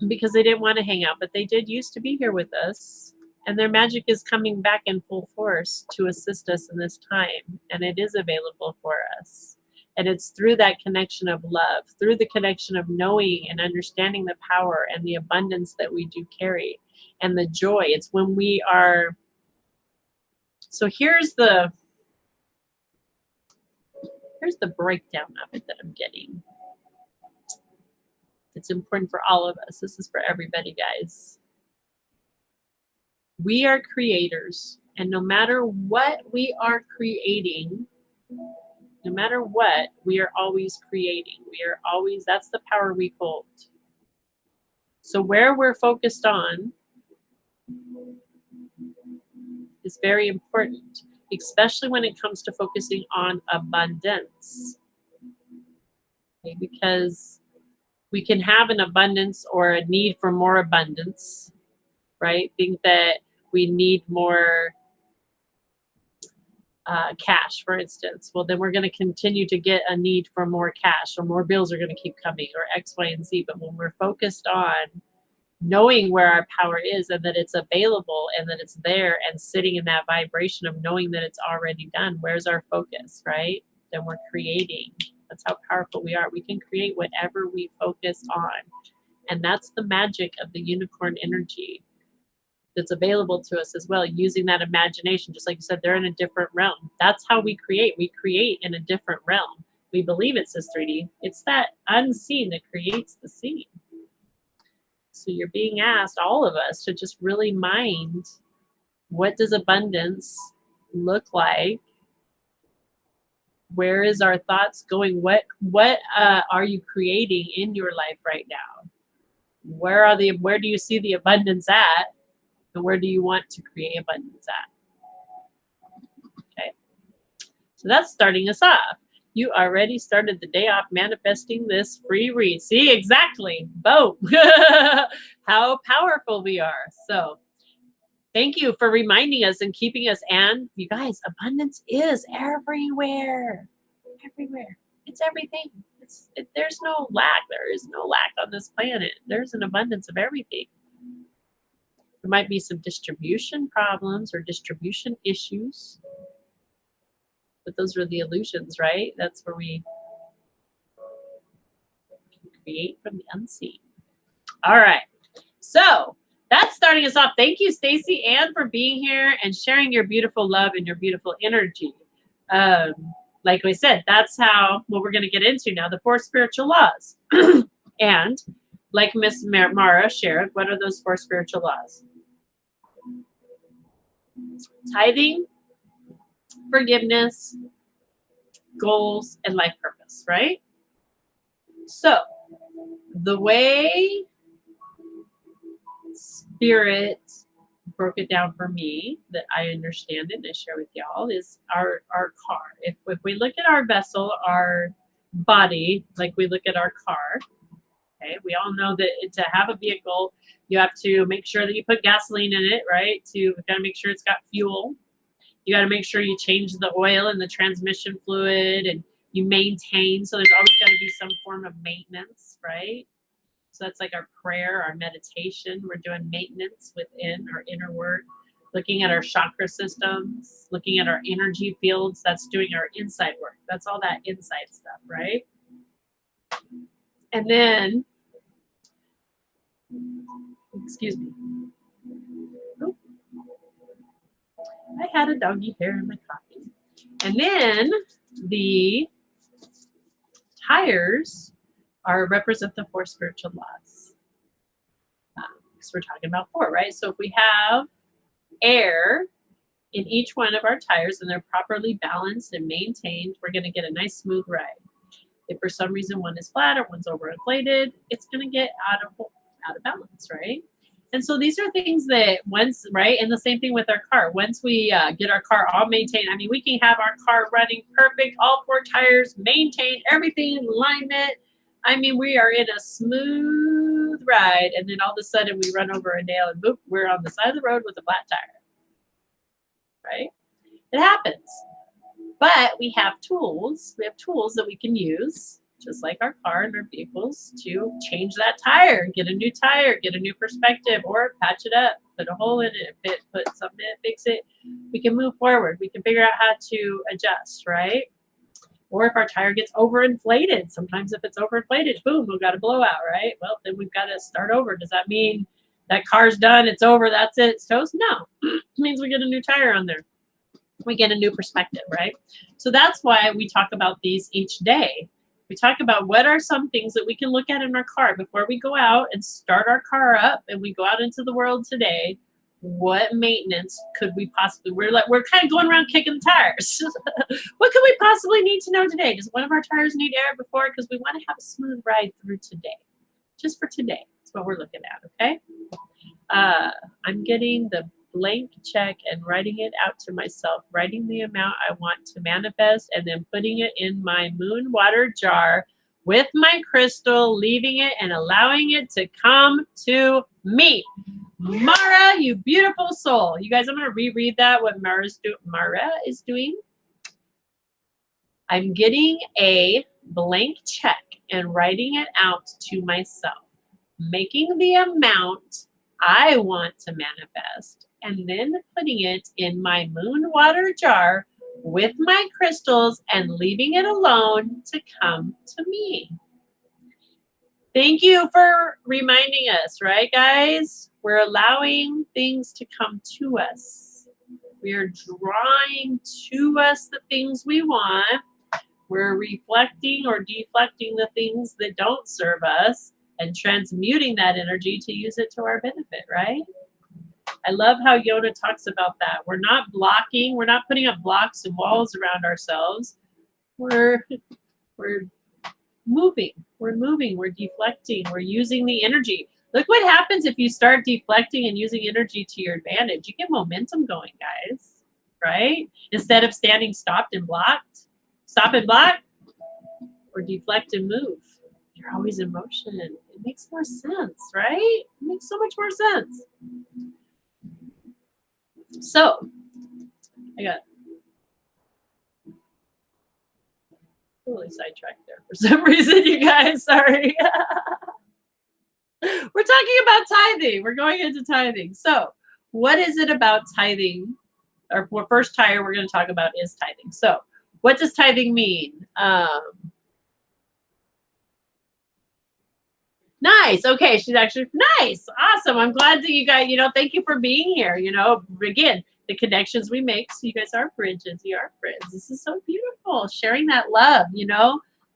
because they didn't want to hang out, but they did used to be here with us. And their magic is coming back in full force to assist us in this time. And it is available for us. And it's through that connection of love, through the connection of knowing and understanding the power and the abundance that we do carry and the joy. It's when we are. So here's the breakdown of it that I'm getting. It's important for all of us. This is for everybody, guys. We are creators, and no matter what we are creating, no matter what, we are always creating. We are always, that's the power we hold. So where we're focused on is very important, especially when it comes to focusing on abundance. Okay, because we can have an abundance or a need for more abundance, right? Think that we need more cash, for instance. Well, then we're going to continue to get a need for more cash, or more bills are going to keep coming, or X, Y, and Z. But when we're focused on knowing where our power is and that it's available and that it's there and sitting in that vibration of knowing that it's already done, where's our focus, right? Then we're creating. That's how powerful we are. We can create whatever we focus on. And that's the magic of the unicorn energy that's available to us as well, using that imagination. Just like you said, they're in a different realm. That's how we create. We create in a different realm. We believe it's this 3D. It's that unseen that creates the seen. So you're being asked, all of us, to just really mind, what does abundance look like? Where is our thoughts going? What are you creating in your life right now? Where do you see the abundance at? And where do you want to create abundance at? Okay. So that's starting us off. You already started the day off manifesting this free read. See, exactly. Boom. How powerful we are. So thank you for reminding us and keeping us. And you guys, abundance is everywhere. Everywhere. It's everything. There's no lack. There is no lack on this planet. There's an abundance of everything. There might be some distribution problems or distribution issues. But those are the illusions, right? That's where we can create from the unseen. All right. So that's starting us off. Thank you, Stacy Ann, for being here and sharing your beautiful love and your beautiful energy. Like we said, that's what we're going to get into now, the 4 spiritual laws. And like Miss Mara shared, what are those 4 spiritual laws? Tithing, forgiveness, goals, and life purpose, right? So the way Spirit broke it down for me, that I understand it and I share with y'all, is our car. If we look at our vessel, our body, like we look at our car, okay, we all know that to have a vehicle, you have to make sure that you put gasoline in it, right? To kind of make sure it's got fuel. You got to make sure you change the oil and the transmission fluid, and you maintain. So there's always got to be some form of maintenance, right? So that's like our prayer, our meditation. We're doing maintenance within our inner work, looking at our chakra systems, looking at our energy fields. That's doing our inside work. That's all that inside stuff, right? And then, excuse me. Oh, I had a doggy hair in my coffee. And then the tires represent the 4 spiritual laws. Because we're talking about 4, right? So if we have air in each one of our tires and they're properly balanced and maintained, we're going to get a nice smooth ride. If for some reason one is flat or one's overinflated, it's going to get out of balance, right? And so these are things that once, right? And the same thing with our car. Once we get our car all maintained, I mean, we can have our car running perfect, all 4 tires maintained, everything in alignment. I mean, we are in a smooth ride, and then all of a sudden we run over a nail and boop, we're on the side of the road with a flat tire, right? It happens. But we have tools. We have tools that we can use, just like our car and our vehicles, to change that tire, get a new tire, get a new perspective, or patch it up, put a hole in it, put something in it, fix it. We can move forward. We can figure out how to adjust, right? Or if our tire gets overinflated, sometimes if it's overinflated, boom, we've got a blowout, right? Well, then we've got to start over. Does that mean that car's done, it's over, that's it, it's toast? No. It means we get a new tire on there. We get a new perspective, right? So that's why we talk about these each day. We talk about what are some things that we can look at in our car before we go out and start our car up and we go out into the world today. What maintenance could we possibly, we're kind of going around kicking the tires. What could we possibly need to know today? Does one of our tires need air before? Because we want to have a smooth ride through today. Just for today. That's what we're looking at, okay? I'm getting the blank check and writing it out to myself, writing the amount I want to manifest, and then putting it in my moon water jar with my crystal, leaving it and allowing it to come to me. Mara, you beautiful soul. You guys, I'm going to reread that, what Mara is doing. I'm getting a blank check and writing it out to myself, making the amount I want to manifest, and then putting it in my moon water jar with my crystals and leaving it alone to come to me. Thank you for reminding us, right, guys? We're allowing things to come to us. We're drawing to us the things we want. We're reflecting or deflecting the things that don't serve us and transmuting that energy to use it to our benefit, right? I love how Yoda talks about that. We're not blocking, we're not putting up blocks and walls around ourselves. We're moving, we're deflecting, we're using the energy. Look what happens if you start deflecting and using energy to your advantage. You get momentum going, guys, right? Instead of standing stopped and blocked, stop and block, or deflect and move. You're always in motion. It makes more sense, right? It makes so much more sense. So, I got totally sidetracked there for some reason, you guys. Sorry. We're talking about tithing. We're going into tithing. So, what is it about tithing? Our first tire we're going to talk about is tithing. So, what does tithing mean? Nice. Okay, she's actually nice. Awesome. I'm glad that you guys, thank you for being here. Again, the connections we make. So you guys are bridges. You are friends. This is so beautiful. Sharing that love,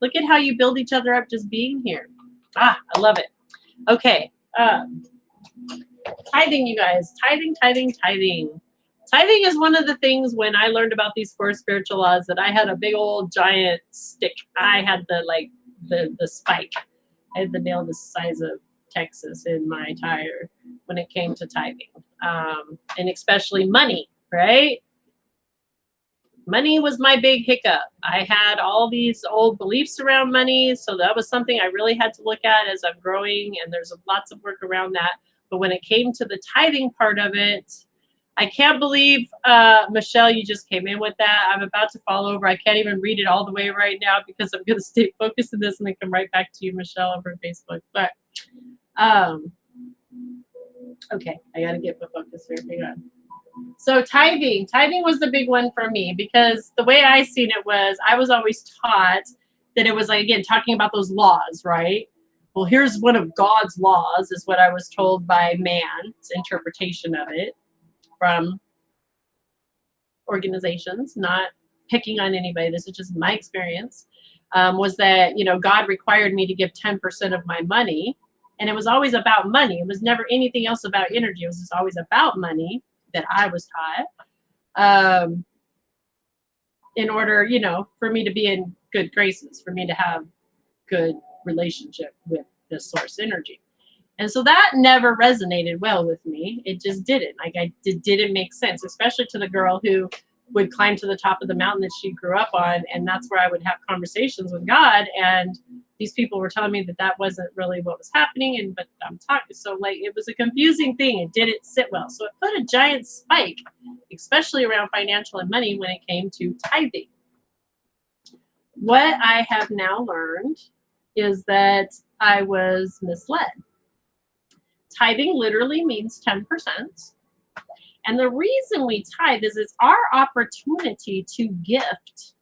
Look at how you build each other up just being here. I love it. Okay. Tithing, you guys. Tithing. Tithing is one of the things when I learned about these 4 spiritual laws that I had a big old giant stick. I had the spike. I had the nail the size of Texas in my tire when it came to tithing. And especially money, right? Money was my big hiccup. I had all these old beliefs around money, so that was something I really had to look at as I'm growing, and there's lots of work around that. But when it came to the tithing part of it, I can't believe, Michelle, you just came in with that. I'm about to fall over. I can't even read it all the way right now because I'm going to stay focused on this and then come right back to you, Michelle, over Facebook. But, okay, I got to get the focus here. Hang on. So tithing was the big one for me because the way I seen it was I was always taught that it was, like, again, talking about those laws, right? Well, here's one of God's laws is what I was told by man's interpretation of it. From organizations, not picking on anybody. This is just my experience. Was that, God required me to give 10% of my money. And it was always about money. It was never anything else about energy. It was just always about money that I was taught. In order, for me to be in good graces, for me to have good relationship with the source energy. And so that never resonated well with me. It just didn't. It didn't make sense, especially to the girl who would climb to the top of the mountain that she grew up on. And that's where I would have conversations with God. And these people were telling me that wasn't really what was happening. But I'm talking, so it was a confusing thing. It didn't sit well. So it put a giant spike, especially around financial and money when it came to tithing. What I have now learned is that I was misled. Tithing literally means 10%. And the reason we tithe is it's our opportunity to gift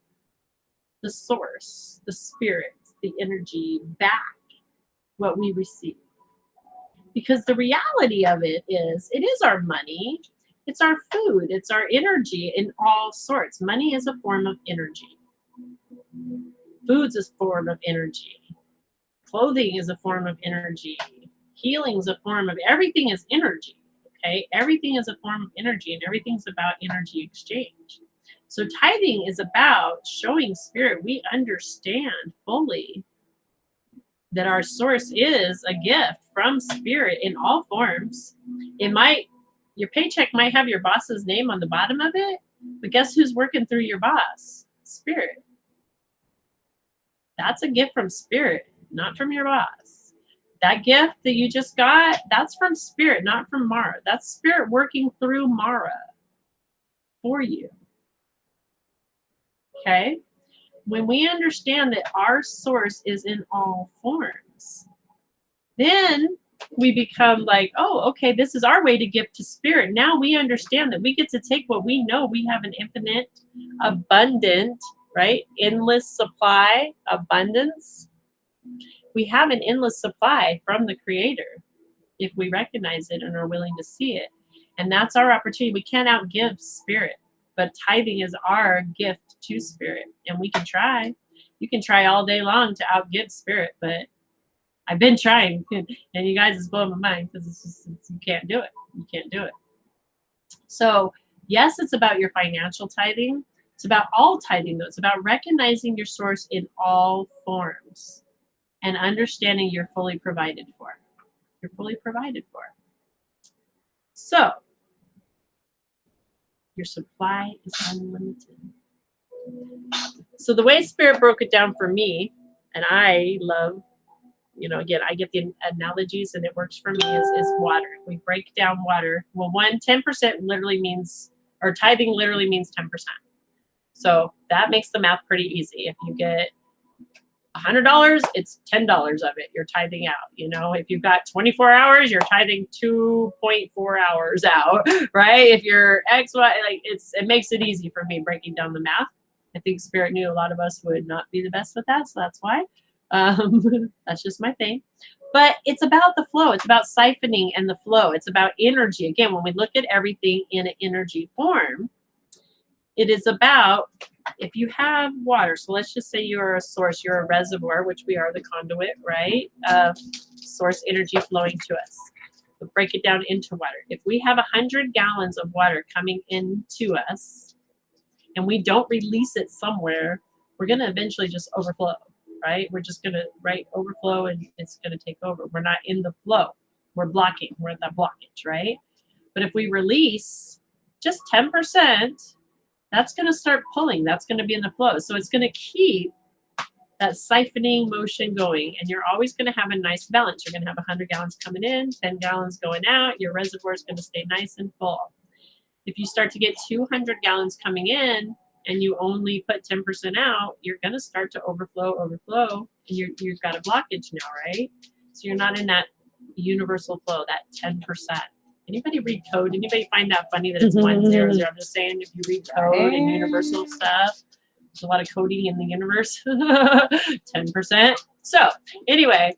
the source, the spirit, the energy back what we receive. Because the reality of it is our money, it's our food, it's our energy in all sorts. Money is a form of energy. Food's a form of energy. Clothing is a form of energy. Healing is a form of, everything is energy, okay? Everything is a form of energy, and everything's about energy exchange. So tithing is about showing spirit we understand fully that our source is a gift from spirit in all forms. Your paycheck might have your boss's name on the bottom of it, but guess who's working through your boss? Spirit. That's a gift from spirit, not from your boss. That gift that you just got, that's from spirit, not from Mara. That's spirit working through Mara for you. Okay? when we understand that our source is in all forms, then we become like, oh, okay, this is our way to give to spirit. Now we understand that we get to take what we know. We have an infinite, abundant, right? Endless supply, abundance. We have an endless supply from the Creator if we recognize it and are willing to see it. And that's our opportunity. We can't outgive spirit, but tithing is our gift to spirit. And we can try. You can try all day long to outgive spirit, but I've been trying, and you guys, it's blowing my mind because you can't do it. You can't do it. So yes, it's about your financial tithing. It's about all tithing, though. It's about recognizing your source in all forms and understanding you're fully provided for. You're fully provided for. So your supply is unlimited. So the way Spirit broke it down for me, and I love, again, I get the analogies and it works for me, is water. If we break down water, well, 10% literally means, or tithing literally means 10%. So that makes the math pretty easy. If you get $100, it's $10 of it you're tithing out. If you've got 24 hours, you're tithing 2.4 hours out, right? If you're X, Y, it makes it easy for me breaking down the math. I think Spirit knew a lot of us would not be the best with that, so that's why. That's just my thing. But it's about the flow. It's about siphoning and the flow. It's about energy. Again, when we look at everything in an energy form, it is about, if you have water, so let's just say you're a source, you're a reservoir, which we are the conduit, right? Source energy flowing to us. We'll break it down into water. If we have 100 gallons of water coming into us and we don't release it somewhere, we're going to eventually just overflow, right? We're just going to, overflow, and it's going to take over. We're not in the flow. We're blocking. We're at that blockage, right? But if we release just 10%, that's going to start pulling. That's going to be in the flow. So it's going to keep that siphoning motion going. And you're always going to have a nice balance. You're going to have 100 gallons coming in, 10 gallons going out. Your reservoir is going to stay nice and full. If you start to get 200 gallons coming in and you only put 10% out, you're going to start to overflow. And you've got a blockage now, right? So you're not in that universal flow, that 10%. Anybody read code? Anybody find that funny that it's 100? I'm just saying, if you read code and universal stuff, there's a lot of coding in the universe. 10%. So anyway,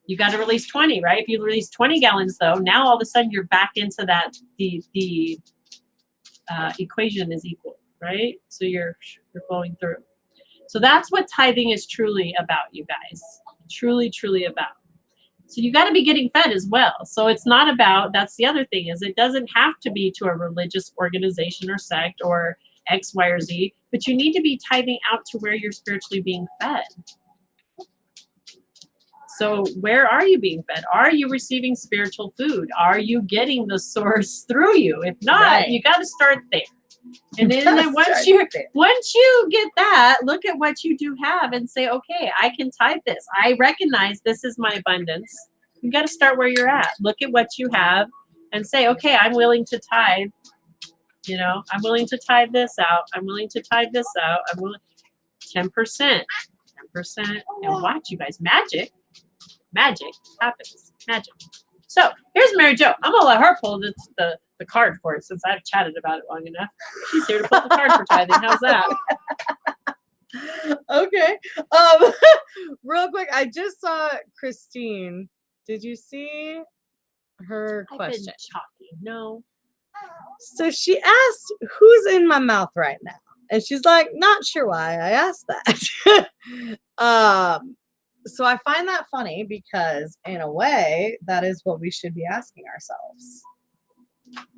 you got to release 20, right? If you release 20 gallons, though, now all of a sudden you're back into that. The equation is equal, right? So you're flowing through. So that's what tithing is truly about, you guys. Truly, truly about. So you got to be getting fed as well. So it's not about, that's the other thing, is it doesn't have to be to a religious organization or sect or X, Y, or Z, but you need to be tithing out to where you're spiritually being fed. So where are you being fed? Are you receiving spiritual food? Are you getting the source through you? If not, you got to start there. And then once you get that, look at what you do have and say, okay, I can tithe this. I recognize this is my abundance. You got to start where you're at. Look at what you have and say, okay, I'm willing to tithe. I'm willing to tithe this out. I'm willing to tithe this out. I'm willing 10%. 10%. And watch, you guys, magic happens. Magic. So here's Mary Jo. I'm gonna let her pull the card for it since I've chatted about it long enough. She's here to pull the card for tithing. How's that? Okay. Real quick, I just saw Christine. Did you see her question? I've been talking. No. So she asked, "Who's in my mouth right now?" And she's like, "Not sure why I asked that." So I find that funny because, in a way, that is what we should be asking ourselves,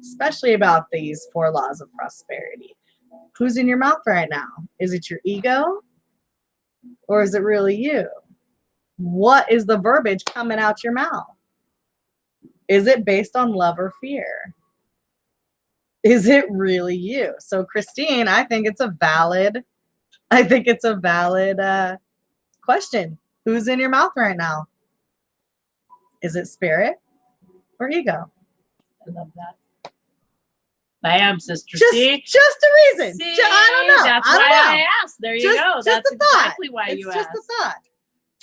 especially about these 4 laws of prosperity. Who's in your mouth right now? Is it your ego? Or is it really you? What is the verbiage coming out your mouth? Is it based on love or fear? Is it really you? So Christine, I think it's a valid question. Who's in your mouth right now? Is it spirit or ego? I love that. Bam, sister. Just See? a reason. See? I don't know. That's I why don't know. I asked. There you go. Just That's a thought. exactly why It's you just asked. a thought.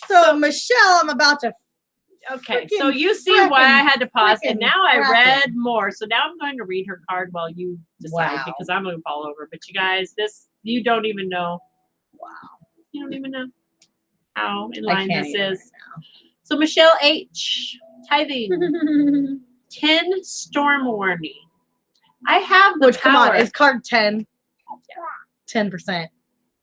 So Michelle, I'm about to. Okay, so you see why I had to pause, and now I read more. So now I'm going to read her card while you decide because I'm going to fall over. But you guys, this you don't even know. Wow. You don't even know how in line this is. Right. So Michelle H. Tithing 10 storm warning. I have the Which power. come on, is card 10. 10%.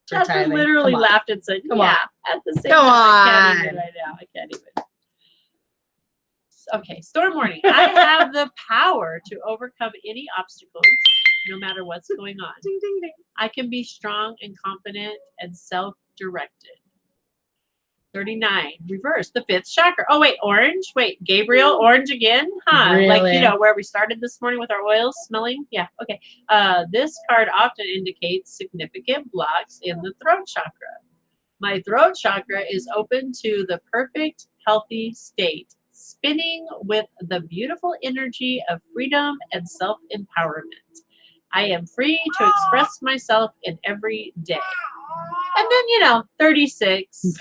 Jasper literally laughed and said, Come "Yeah." on. At the same Come time, I can't on. even right now. I can't even. Okay, storm warning. I have the power to overcome any obstacles, no matter what's going on. Ding, ding, ding. I can be strong and confident and self-directed. 39, reverse, the 5th chakra. Oh, wait, orange? Wait, Gabriel, orange again? Huh, Really? like, you know, where we started this morning with our oils smelling? Yeah, okay. This card often indicates significant blocks in the throat chakra. My throat chakra is open to the perfect, healthy state, spinning with the beautiful energy of freedom and self-empowerment. I am free to express myself in every day. And then, 36,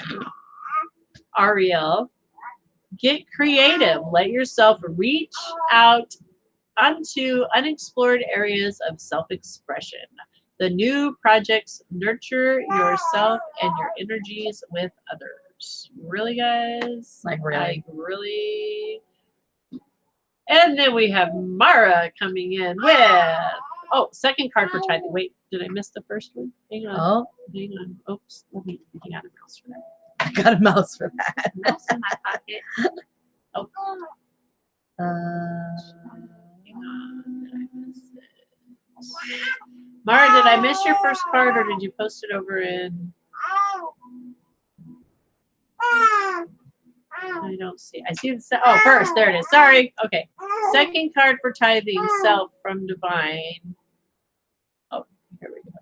Ariel, get creative. Let yourself reach out onto unexplored areas of self-expression. The new projects nurture yourself and your energies with others. Really, guys? Like really? And then we have Mara coming in with, second card for tithing. Wait, did I miss the first one? Hang on. Hang on. Oops. Let me got a mouse for that. I got a mouse for that. Mouse in my pocket. Oh. Hang on. Did I miss it? Mara, did I miss your first card or did you post it over in? I don't see. I see the first. There it is. Sorry. Okay. Second card for tithing, self from divine. Oh, here we go.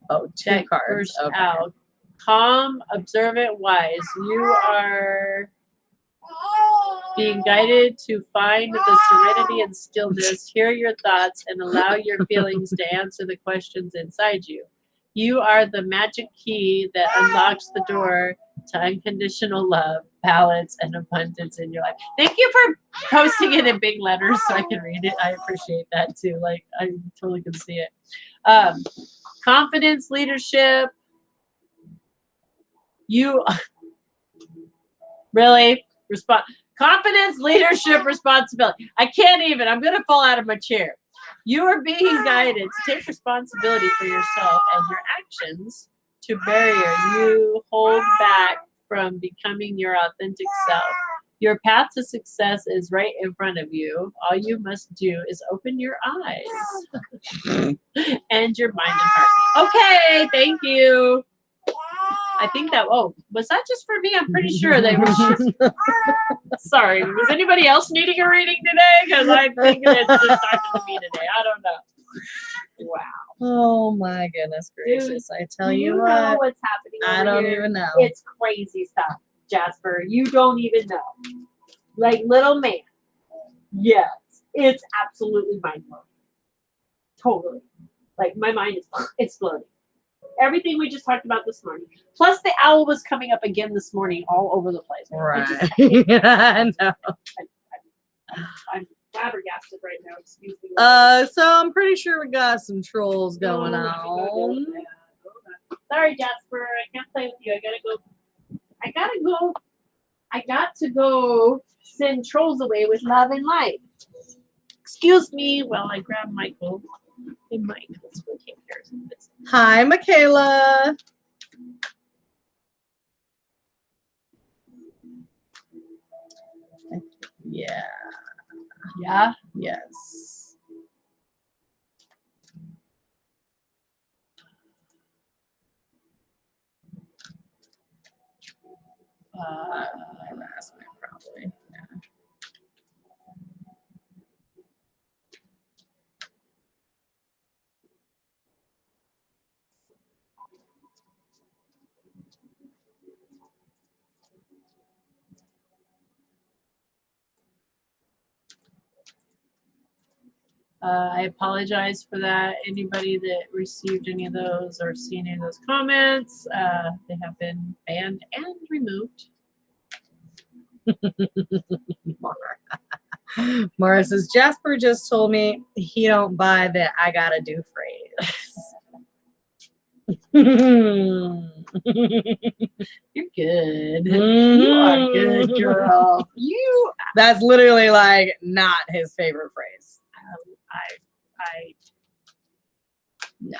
Oh, two cards. First Okay. out. Calm, observant, wise. You are being guided to find the serenity and stillness, hear your thoughts, and allow your feelings to answer the questions inside you. You are the magic key that unlocks the door to unconditional love, balance, and abundance in your life. Thank you for posting it in big letters so I can read it. I appreciate that too. Like, I totally can see it. Confidence, leadership. You really respond. Confidence, leadership, responsibility. I can't even. I'm going to fall out of my chair. You are being guided to take responsibility for yourself and your actions to barrier you hold back from becoming your authentic self. Your path to success is right in front of you. All you must do is open your eyes and your mind and heart. Okay, thank you. I think that, was that just for me? I'm pretty sure they were just, sorry. Was anybody else needing a reading today? Because I think it's just talking to me today. I don't know. Wow. Oh my goodness gracious. Dude, I tell you know what. what's happening I don't even know. It's crazy stuff, Jasper. You don't even know. Like, little man. Yes. It's absolutely mind-blowing. Totally. Like, my mind is exploding. Everything we just talked about this morning. Plus, the owl was coming up again this morning all over the place. Right. I know. I'm flabbergasted right now. Excuse me. So I'm pretty sure we got some trolls going on. Sorry, Jasper. I can't play with you. I got to go send trolls away with love and light. Excuse me while I grab Michael. Hey, Mike, let's go take care of some business. Hi, Michaela. Yeah. Yeah? Yes. Harassment, probably. Yeah. I apologize for that. Anybody that received any of those or seen any of those comments, they have been banned and removed. Mara says, Jasper just told me he don't buy the I gotta do phrase. You're good. You are good, girl. You. That's literally like not his favorite phrase. No.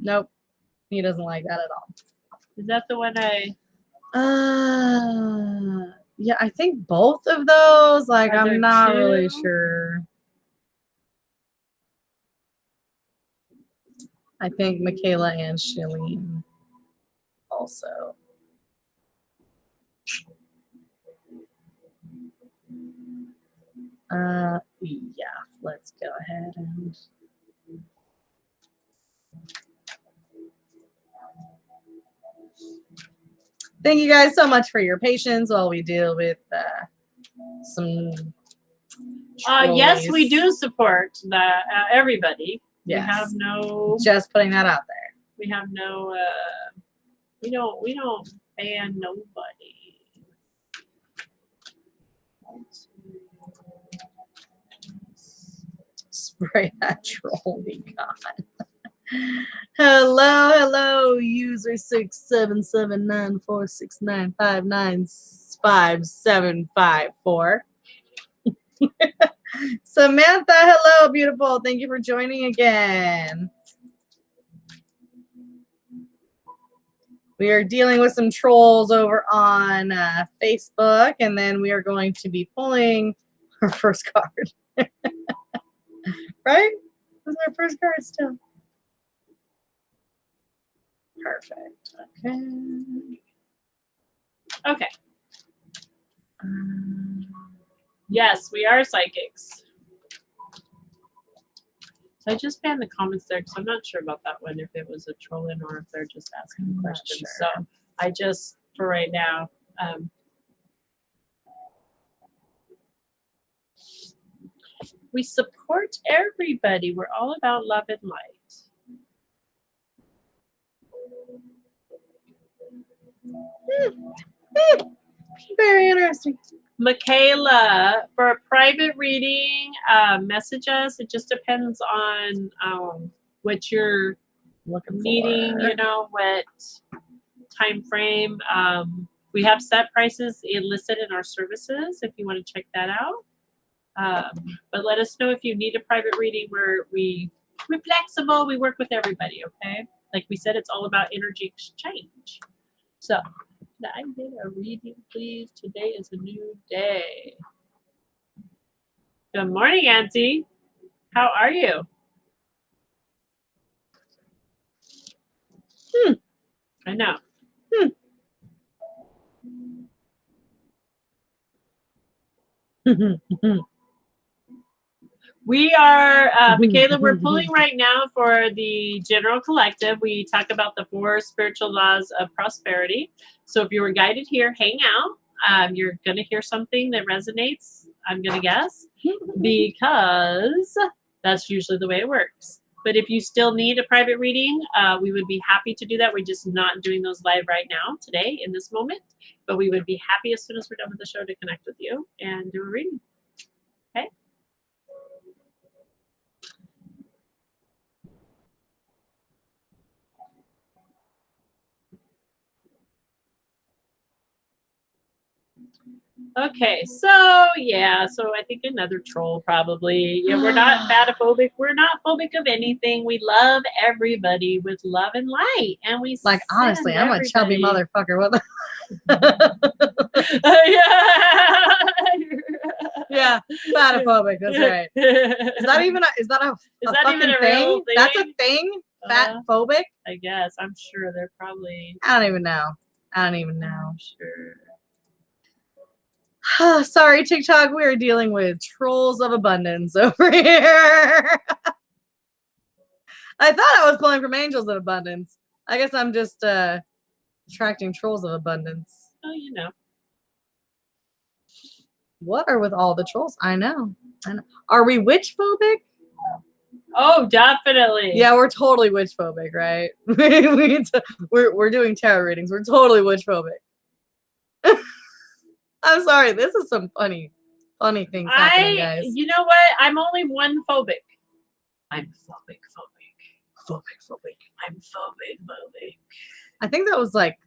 Nope. He doesn't like that at all. Is that the one I? Yeah, I think both of those. Like, Are there I'm not two? really sure. I think Michaela and Shalene also. Yeah, let's go ahead and. Thank you guys so much for your patience while we deal with some. Yes, we do support everybody. Yes. We have no. Just putting that out there. We have no. We don't ban nobody. Spray that troll, be gone. Hello, user 6779469595754. Samantha, hello, beautiful. Thank you for joining again. We are dealing with some trolls over on Facebook, and then we are going to be pulling our first card. Right? This is our first card still. Perfect. Okay. Yes, we are psychics. So I just banned the comments there because I'm not sure about that one, if it was a troll-in or if they're just asking questions. Sure. So I just, for right now, we support everybody. We're all about love and light. Very interesting. Michaela, for a private reading, message us. It just depends on what you're needing, you know, what time frame. We have set prices listed in our services if you want to check that out. But let us know if you need a private reading. We're flexible. We work with everybody, okay? Like we said, it's all about energy exchange. So, can I get a reading, please? Today is a new day. Good morning, Auntie. How are you? I know. We are, Michaela, we're pulling right now for the General Collective. We talk about the 4 spiritual laws of prosperity. So if you were guided here, hang out. You're going to hear something that resonates, I'm going to guess, because that's usually the way it works. But if you still need a private reading, we would be happy to do that. We're just not doing those live right now, today, in this moment. But we would be happy as soon as we're done with the show to connect with you and do a reading. Okay? Okay, so I think another troll probably. Yeah, we're not fatophobic. We're not phobic of anything. We love everybody with love and light, and we like honestly, I'm a chubby motherfucker. What yeah, fatophobic. That's right. Is that even a fucking thing? That's a thing. Fatphobic. I guess. I'm sure they're probably. I don't even know. I'm sure. Sorry, TikTok. We are dealing with trolls of abundance over here. I thought I was pulling from angels of abundance. I guess I'm just attracting trolls of abundance. Oh, you know. What are with all the trolls? I know. Are we witch phobic? Oh, definitely. Yeah, we're totally witch phobic, right? We're doing tarot readings. We're totally witch phobic. I'm sorry. This is some funny things happening, guys. You know what? I'm only one phobic. I'm phobic. I'm phobic. I think that was like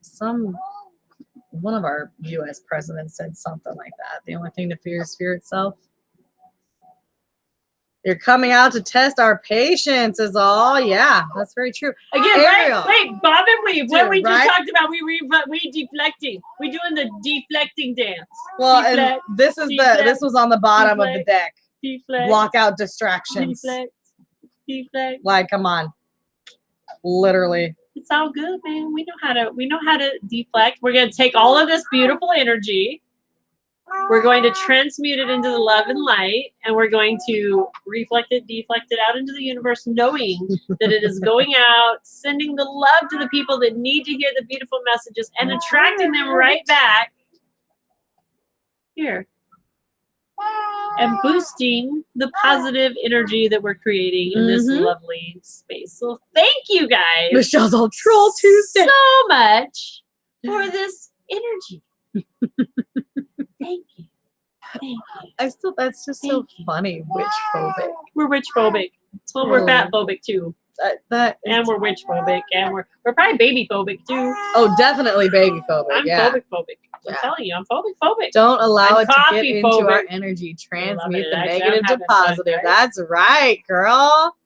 one of our U.S. presidents said something like that. The only thing to fear is fear itself. You're coming out to test our patience is all. Yeah, that's very true. Again, Ariel. right? Wait, bob and weave. What Dude, we just right? talked about, we deflecting. We doing the deflecting dance. Well, Deflect, and this was on the bottom of the deck. deflect. Block out distractions. Deflect. Like, come on. Literally. It's all good, man. We know how to deflect. We're gonna take all of this beautiful energy. We're going to transmute it into the love and light, and we're going to deflect it out into the universe, knowing that it is going out, sending the love to the people that need to hear the beautiful messages, and attracting them right back here. And boosting the positive energy that we're creating in this lovely space. So thank you guys. Michelle's all Troll Tuesday. So much for this energy. Thank you. That's just so funny. Witch phobic. We're witch phobic. So we're fat phobic too. And we're witch phobic. And we're probably baby phobic too. Oh, definitely baby phobic. I'm phobic. I'm telling you, I'm phobic. Don't allow I'm it to get into phobic. our energy. Transmute the Actually, negative to positive. Right? That's right, girl.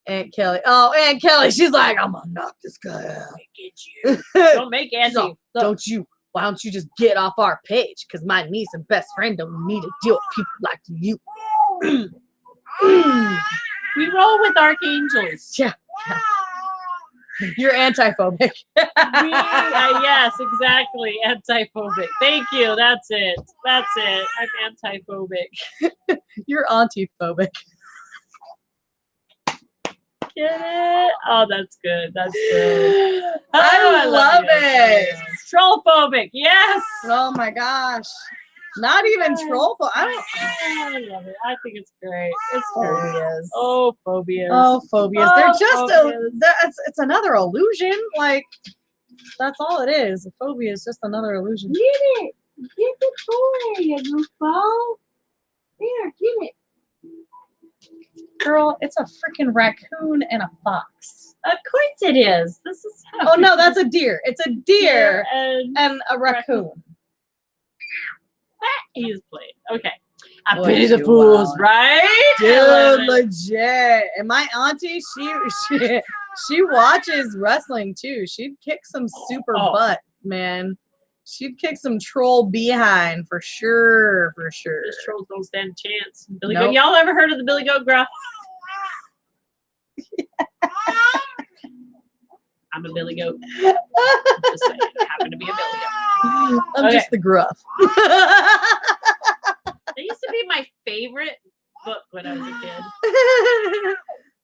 Aunt Kelly. Oh, Aunt Kelly. She's like, I'm gonna knock this guy out. Get you. Don't make Auntie. Like, why don't you just get off our page? Because my niece and best friend don't need to deal with people like you. We roll with archangels. Yeah. You're anti-phobic. Yes, exactly. Anti-phobic. Thank you. That's it. I'm anti-phobic. You're auntie-phobic. Get it? Oh, that's good. I love it. Troll phobic. Yes. Oh my gosh. Not even troll. I love it. I think it's great. It's phobias. Oh, phobias. Oh, phobias. They're just phobias. it's another illusion. Like, that's all it is. A phobia is just another illusion. Get it. Get the toy, you goofball. There, get it. Girl, it's a freaking raccoon and a fox. Of course it is. This is how. Oh no, that's a deer. It's a deer and a raccoon. He's played. Okay. I pity the fools, right? Dude, legit. And my auntie, she watches wrestling too. She'd kick some super butt, man. She'd kick some troll behind for sure. Those trolls don't stand a chance. Billy Goat. Y'all ever heard of the Billy Goat gruff? I'm a Billy Goat. Just saying. I happen to be a Billy Goat. I'm just the gruff. That used to be my favorite book when I was a kid.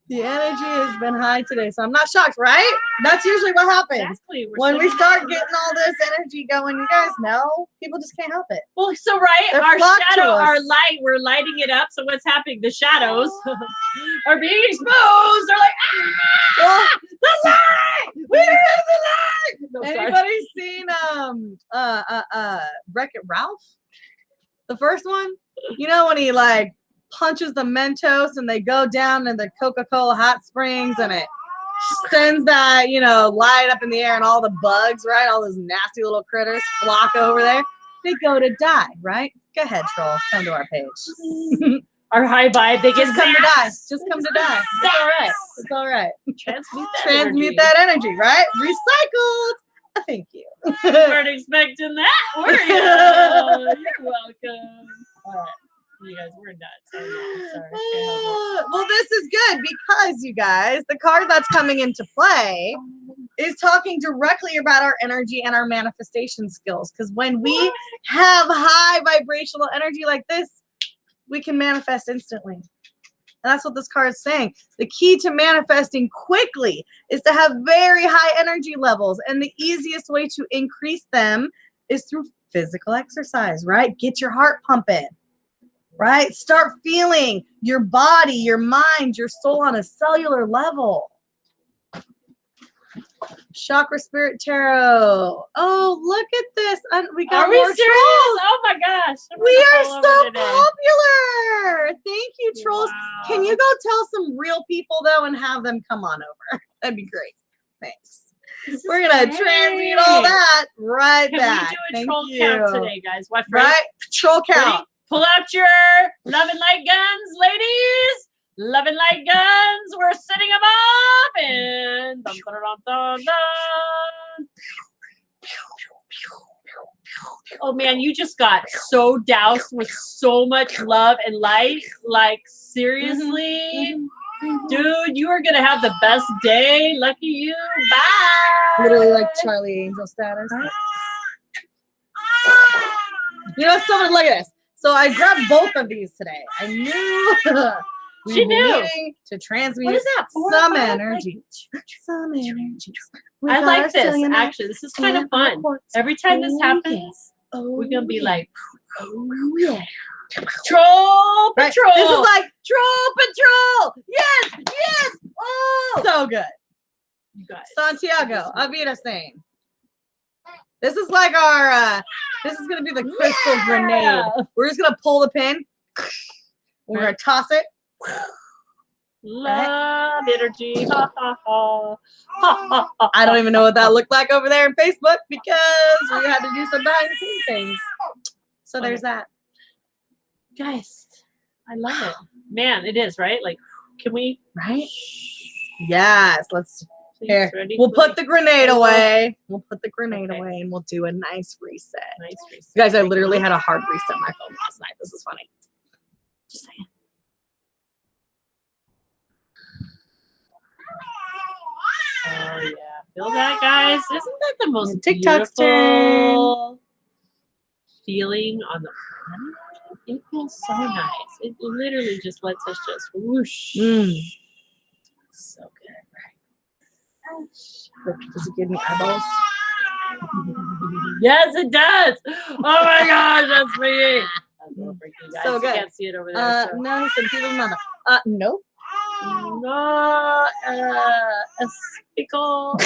The energy has been high today, so I'm not shocked, right? That's usually what happens. Exactly. When we start getting all this energy going, you guys know, people just can't help it. Well, so our shadow, our light, we're lighting it up. So what's happening? The shadows are being exposed. They're like, the light! We're in the light! No, anybody seen Wreck-It Ralph? The first one? You know when he like punches the Mentos and they go down in the Coca-Cola hot springs and it sends that, light up in the air and all the bugs, right? All those nasty little critters flock over there. They go to die, right? Go ahead, troll. Come to our page. Our high vibe. They just come to die. Just come to die. It's all right. It's all right. Transmute that energy, right? Recycled. Thank you. You weren't expecting that, were you? You're welcome. All right. You guys, we're nuts. Sorry. Well, this is good because, you guys, the card that's coming into play is talking directly about our energy and our manifestation skills. Because when we have high vibrational energy like this, we can manifest instantly. And that's what this card is saying. The key to manifesting quickly is to have very high energy levels. And the easiest way to increase them is through physical exercise, right? Get your heart pumping. right? Start feeling your body, your mind, your soul on a cellular level. Chakra Spirit Tarot. Oh, look at this. We got Are we more serious? trolls. Oh my gosh. We are All over so today. popular. Thank you, trolls. Wow. Can you go tell some real people, though, and have them come on over? That'd be great. Thanks. This We're is going to great. transmute all that right Can back. we do a Thank troll you. count today, guys? What, Frank? Right? Troll count. Ready? Pull out your love and light guns, ladies. Love and light guns. We're setting them up. And dun, dun, dun, dun, dun. Oh man, you just got so doused with so much love and light. Like, seriously? Dude, you are going to have the best day. Lucky you. Bye. Literally like Charlie Angel status. You know, someone, look at this. So I grabbed both of these today. I knew we She were knew. needing to transmute What is that? 4 or some 5? energy. Some energy. I like this, actually. This is kind of fun. Every time this happens, we're going to be like, oh, yeah. Troll Right? Patrol. This is like Troll Patrol. Yes, yes. Oh, so good. You guys. Santiago, Avita saying. This is like our, this is going to be the crystal grenade. We're just going to pull the pin. We're going to toss it. Love energy. Ha, ha, ha. Ha, ha, ha. I don't even know what that looked like over there in Facebook because we had to do some behind the scenes things. So there's that. Guys, I love it. Man, it is, right? Like, can we? Right? Yes. Let's. Please, Here. ready? We'll put the grenade Oh. away. We'll put the grenade Okay. away and we'll do a nice reset. Nice reset. You guys, I literally had a hard reset my phone last night. This is funny. Just saying. Oh yeah, feel that, guys? Isn't that the most TikTok's beautiful feeling on the planet? It feels so nice. It literally just lets us just whoosh. So good, right? Look, does it give me eyeballs? Yes, it does. Oh my gosh, that's me. That's a little freaky, guys. So good. You can't see it over there. So. No, he said people mama. Nope. No, pickle.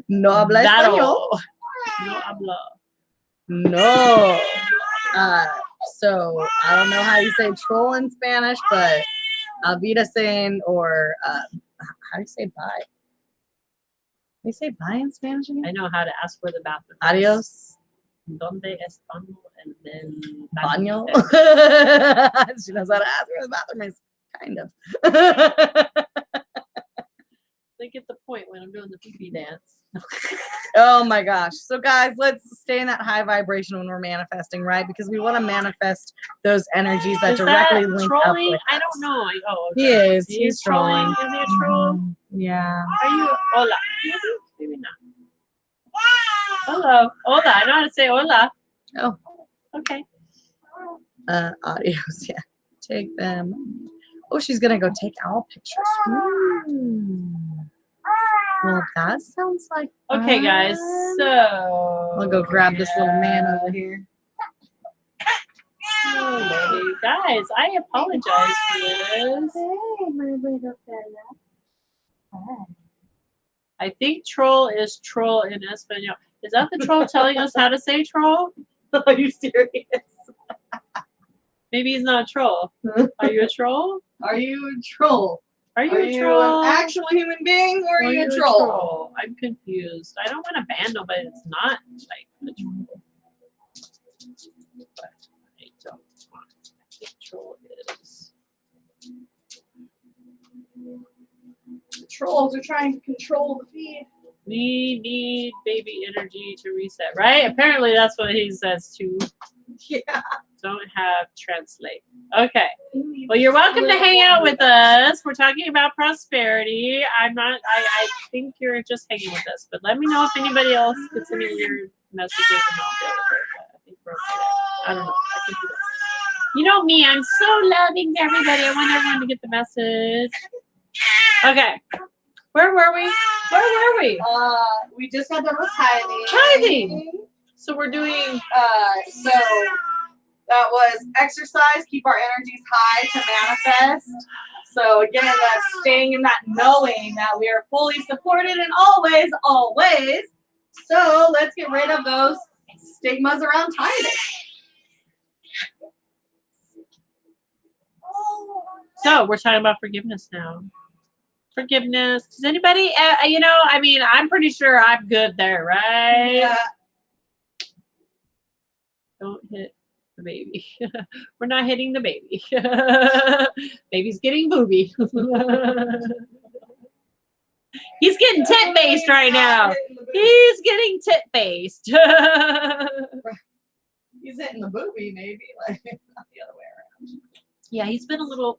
No habla español. No habla. No. So I don't know how you say troll in Spanish, but Avita saying or how do you say bye? Do you say bye in Spanish again? I know how to ask where the bathroom is. Adios. Donde estamos? And then Baño. She knows how to ask where the bathroom is. Kind of. They get the point when I'm doing the pee-pee dance. Oh my gosh. So guys, let's stay in that high vibration when we're manifesting, right? Because we want to manifest those energies that Is directly that link trolling? up with I us. don't know. Oh, okay. He is. He He's is trolling. trolling. Is he a troll? Yeah. Are you hola? Maybe not. Hello. Hola. I know how to say hola. Oh. Okay. Audios, yeah. Take them. Oh, she's gonna go take owl pictures. Well, that sounds like Okay, guys. fun. So I'll go grab this little man over here. Slowly. Guys, I apologize for this. I think troll is troll in Espanol. Is that the troll telling us how to say troll? Are you serious? Maybe he's not a troll. Are you a troll? Are you a troll? Are you a troll? an actual human being or are you a a troll? I'm confused. I don't want to ban nobody that's not like a troll. But I don't want. I think troll is. The trolls are trying to control the feed. We need baby energy to reset, right? Apparently that's what he says too. Yeah. Don't have translate. Okay. Well, you're welcome to hang out with us. We're talking about prosperity. I think you're just hanging with us, but let me know if anybody else gets any weird messages and I'll deal with it. But I think we're okay. I don't know. I think we're good. You know me, I'm so loving to everybody. I want everyone to get the message. Okay. Where were we? We just got done with tithing. Tithing. So we're doing That was exercise, keep our energies high to manifest. So again, that's staying in that knowing that we are fully supported and always, always. So let's get rid of those stigmas around tithing. So we're talking about forgiveness now. Forgiveness. Does anybody, you know, I mean, I'm pretty sure I'm good there, right? Yeah. Don't hit the baby. We're not hitting the baby. Baby's getting booby. He's getting tit-based right now. He's getting tit-based. He's hitting the booby, maybe, like not the other way around. Yeah, he's been a little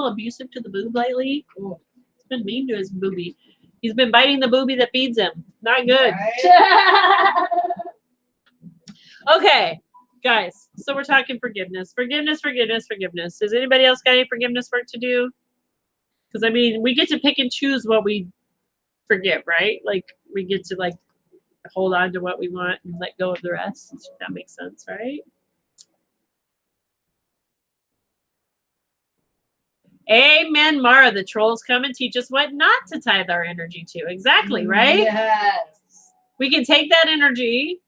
abusive to the boob lately. He's been mean to his booby. He's been biting the booby that feeds him. Not good. Right? Okay, guys. So we're talking forgiveness. Forgiveness. Does anybody else got any forgiveness work to do? Because I mean, we get to pick and choose what we forgive, right? Like we get to like hold on to what we want and let go of the rest. That makes sense, right? Amen, Mara. The trolls come and teach us what not to tithe our energy to. Exactly, right? Yes. We can take that energy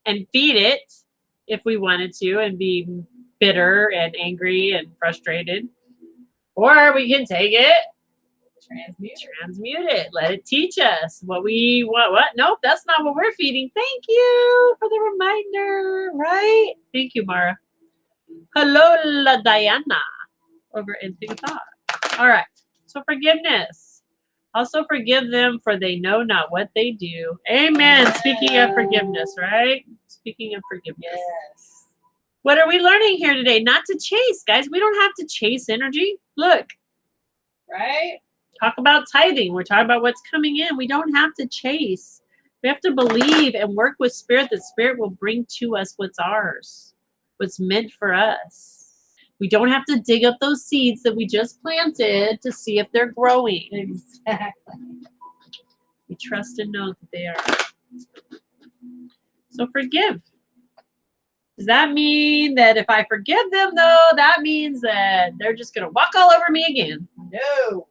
and feed it if we wanted to and be bitter and angry and frustrated. Or we can take it, transmute it, let it teach us what we want. What? Nope, that's not what we're feeding. Thank you for the reminder, right? Thank you, Mara. Hello, La Diana, over in TikTok. All right, so forgiveness. Also forgive them for they know not what they do. Amen. Yes. Speaking of forgiveness, right? Speaking of forgiveness. Yes. What are we learning here today? Not to chase, guys. We don't have to chase energy. Look. Right? Talk about tithing. We're talking about what's coming in. We don't have to chase. We have to believe and work with Spirit that Spirit will bring to us what's ours, what's meant for us. We don't have to dig up those seeds that we just planted to see if they're growing. Exactly. We trust and know that they are. So forgive. Does that mean that if I forgive them, though, that means that they're just going to walk all over me again? No.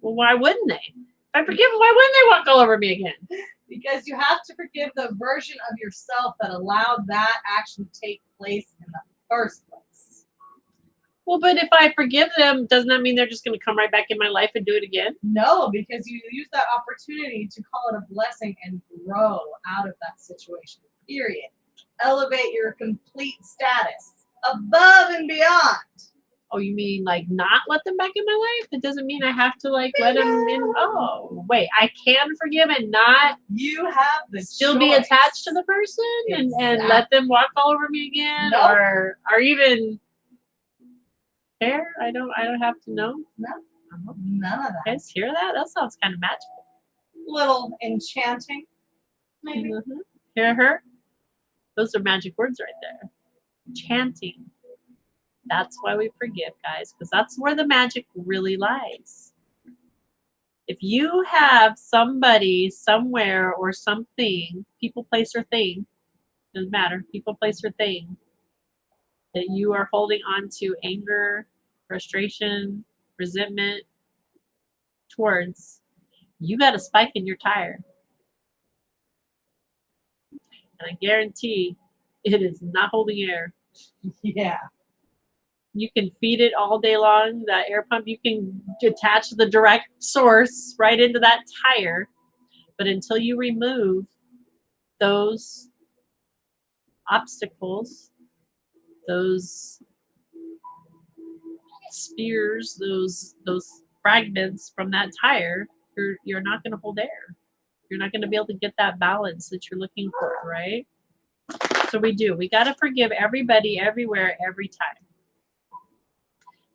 Well, why wouldn't they? If I forgive them, why wouldn't they walk all over me again? Because you have to forgive the version of yourself that allowed that action to take place in the first place. Well, but if I forgive them, doesn't that mean they're just going to come right back in my life and do it again? No, because you use that opportunity to call it a blessing and grow out of that situation, period. Elevate your complete status above and beyond. Oh, you mean like not let them back in my life? It doesn't mean I have to like let them in. Oh, wait, I can forgive and not you have the still choice. Be attached to the person and let them walk all over me again? Nope. Or even fair? I don't have to know. No, none of that. You guys hear that? That sounds kind of magical. Little enchanting, maybe. Mm-hmm. Hear her? Those are magic words right there. Chanting. That's why we forgive, guys, because that's where the magic really lies. If you have somebody, somewhere, or something, people, place, or thing, doesn't matter, people, place, or thing, that you are holding on to anger, frustration, resentment towards, you got a spike in your tire. And I guarantee it is not holding air. Yeah. You can feed it all day long, that air pump. You can attach the direct source right into that tire. But until you remove those obstacles, those spears, those fragments from that tire, you're not going to hold air. You're not going to be able to get that balance that you're looking for, right? So we got to forgive everybody, everywhere, every time.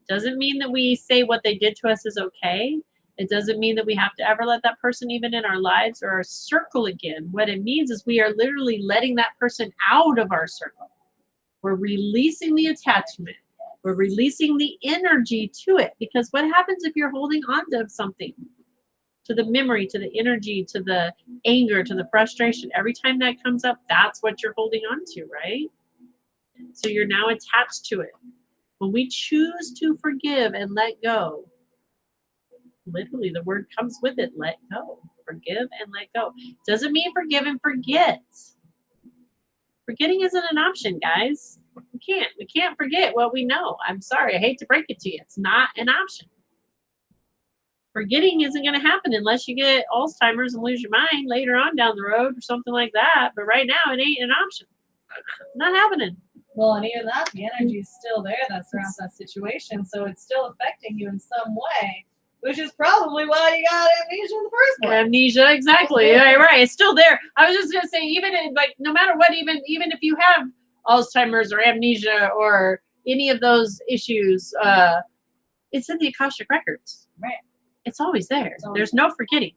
Doesn't mean that we say what they did to us is okay. It doesn't mean that we have to ever let that person even in our lives or our circle again. What it means is we are literally letting that person out of our circle. We're releasing the attachment. We're releasing the energy to it. Because what happens if you're holding on to something? To the memory, to the energy, to the anger, to the frustration. Every time that comes up, that's what you're holding on to, right? So you're now attached to it. When we choose to forgive and let go, literally the word comes with it, let go. Forgive and let go. Doesn't mean forgive and forget. Forgetting isn't an option, guys. We can't forget what we know. I'm sorry, I hate to break it to you. It's not an option. Forgetting isn't going to happen unless you get Alzheimer's and lose your mind later on down the road or something like that. But right now, it ain't an option. Not happening. Well, and even that, the energy is still there that surrounds that situation, so it's still affecting you in some way, which is probably why you got amnesia in the first place. Amnesia, exactly. Right. It's still there. I was just gonna say, even in, like, no matter what, even if you have Alzheimer's or amnesia or any of those issues, it's in the Akashic records. Right. It's always there. There's no forgetting.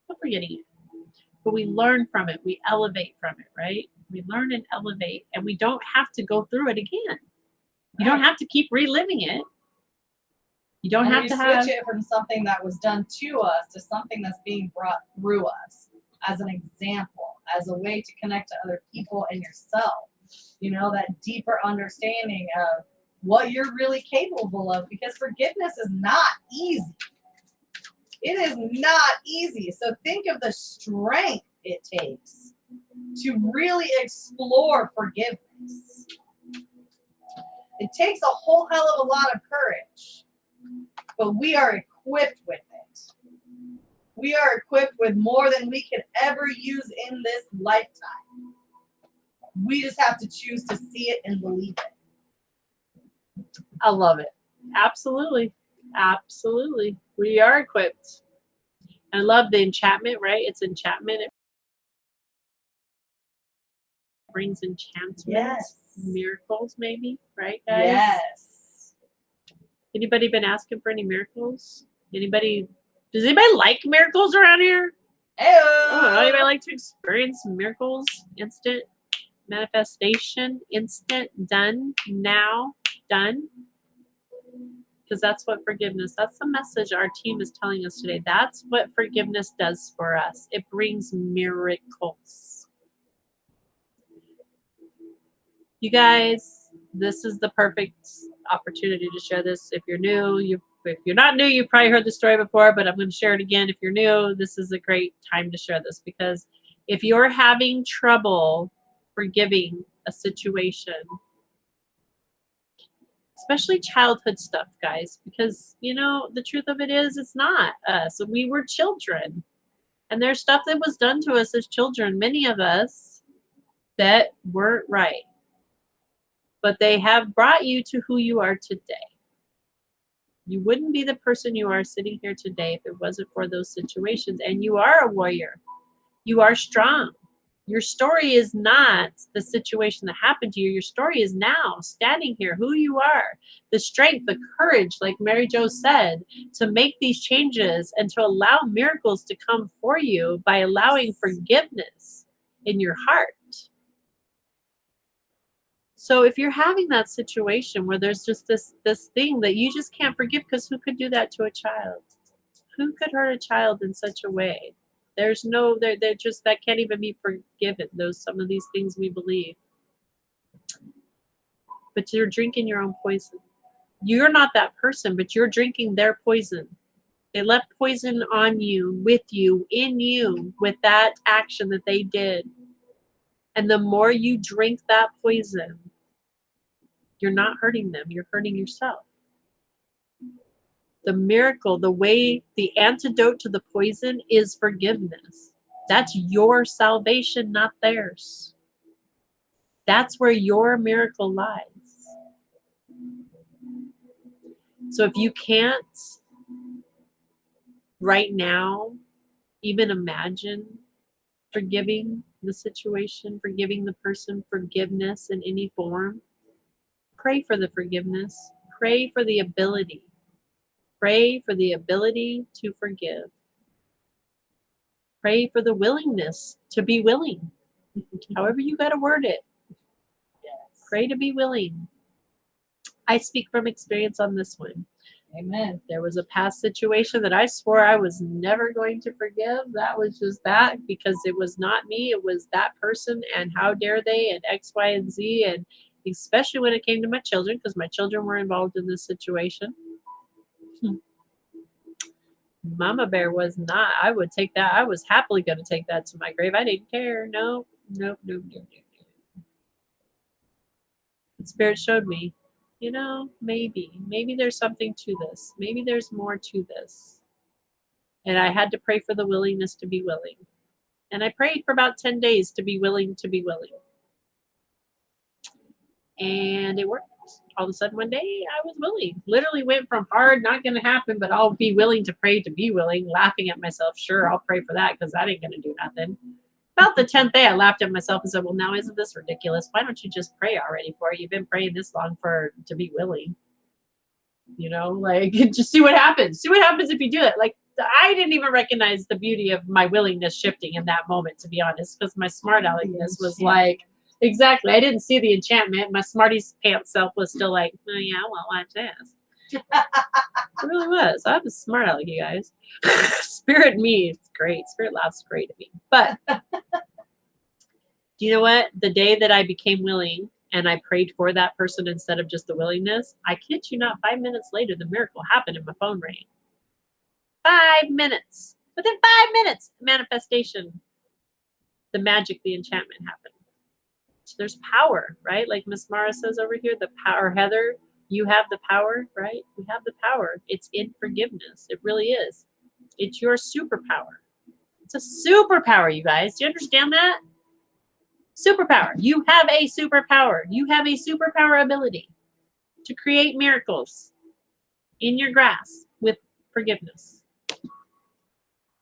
No forgetting it. But we learn from it. We elevate from it, right? We learn and elevate, and we don't have to go through it again. You don't have to keep reliving it. You don't have to switch it from something that was done to us to something that's being brought through us as an example, as a way to connect to other people and yourself. You know, that deeper understanding of what you're really capable of, because forgiveness is not easy. It is not easy. So think of the strength it takes to really explore forgiveness. It takes a whole hell of a lot of courage, but we are equipped with it. We are equipped with more than we could ever use in this lifetime. We just have to choose to see it and believe it. I love it. Absolutely. Absolutely. We are equipped. I love the enchantment, right? It's enchantment. It brings enchantment. Yes. Miracles, maybe, right, guys? Yes. Anybody been asking for any miracles? Does anybody like miracles around here? Oh, anybody like to experience miracles? Instant manifestation, instant, done, now, done. Because that's what forgiveness, that's the message our team is telling us today. That's what forgiveness does for us. It brings miracles. You guys, this is the perfect opportunity to share this. If you're new, if you're not new, you've probably heard the story before, but I'm going to share it again. If you're new, this is a great time to share this, because if you're having trouble forgiving a situation, especially childhood stuff, guys, because, you know, the truth of it is, it's not us. We were children, and there's stuff that was done to us as children, many of us, that weren't right. But they have brought you to who you are today. You wouldn't be the person you are sitting here today if it wasn't for those situations. And you are a warrior. You are strong. Your story is not the situation that happened to you. Your story is now standing here, who you are, the strength, the courage, like Mary Jo said, to make these changes and to allow miracles to come for you by allowing forgiveness in your heart. So if you're having that situation where there's just this thing that you just can't forgive, because who could do that to a child? Who could hurt a child in such a way? There's no, they're just, that can't even be forgiven. Some of these things we believe. But you're drinking your own poison. You're not that person, but you're drinking their poison. They left poison on you, with you, in you, with that action that they did. And the more you drink that poison, you're not hurting them, you're hurting yourself. The miracle, the antidote to the poison is forgiveness. That's your salvation, not theirs. That's where your miracle lies. So if you can't right now even imagine forgiving the situation, forgiving the person, forgiveness in any form, pray for the forgiveness. Pray for the ability. Pray for the ability to forgive. Pray for the willingness to be willing. However you got to word it. Yes. Pray to be willing. I speak from experience on this one. Amen. There was a past situation that I swore I was never going to forgive. That was just that, because it was not me. It was that person, and how dare they, and X, Y, and Z. And especially when it came to my children, because my children were involved in this situation. Mama Bear was not. I would take that. I was happily going to take that to my grave. I didn't care. No, no, no, no, no. The Spirit showed me, maybe there's something to this. Maybe there's more to this. And I had to pray for the willingness to be willing. And I prayed for about 10 days to be willing to be willing. And it worked. All of a sudden one day I was willing. Literally went from hard, not going to happen, but I'll be willing to pray to be willing, laughing at myself. Sure, I'll pray for that because that ain't going to do nothing. About the 10th day, I laughed at myself and said, well, now isn't this ridiculous? Why don't you just pray already for it? You've been praying this long to be willing. Just see what happens. See what happens if you do it. I didn't even recognize the beauty of my willingness shifting in that moment, to be honest, because my smart aleckness was like, exactly. I didn't see the enchantment. My smarties pants self was still like, oh yeah, well, watch this. It really was. I'm a smart aleck, you guys. Spirit me, it's great. Spirit laughs great at me. But do you know what? The day that I became willing and I prayed for that person instead of just the willingness, I kid you not, 5 minutes later, the miracle happened and my phone rang. 5 minutes. Within 5 minutes, manifestation, the magic, the enchantment happened. So there's power, right? Like Miss Mara says over here, the power. Heather, you have the power, right? We have the power. It's in forgiveness. It really is. It's your superpower. It's a superpower, you guys. Do you understand that? Superpower. You have a superpower. You have a superpower ability to create miracles in your grasp with forgiveness.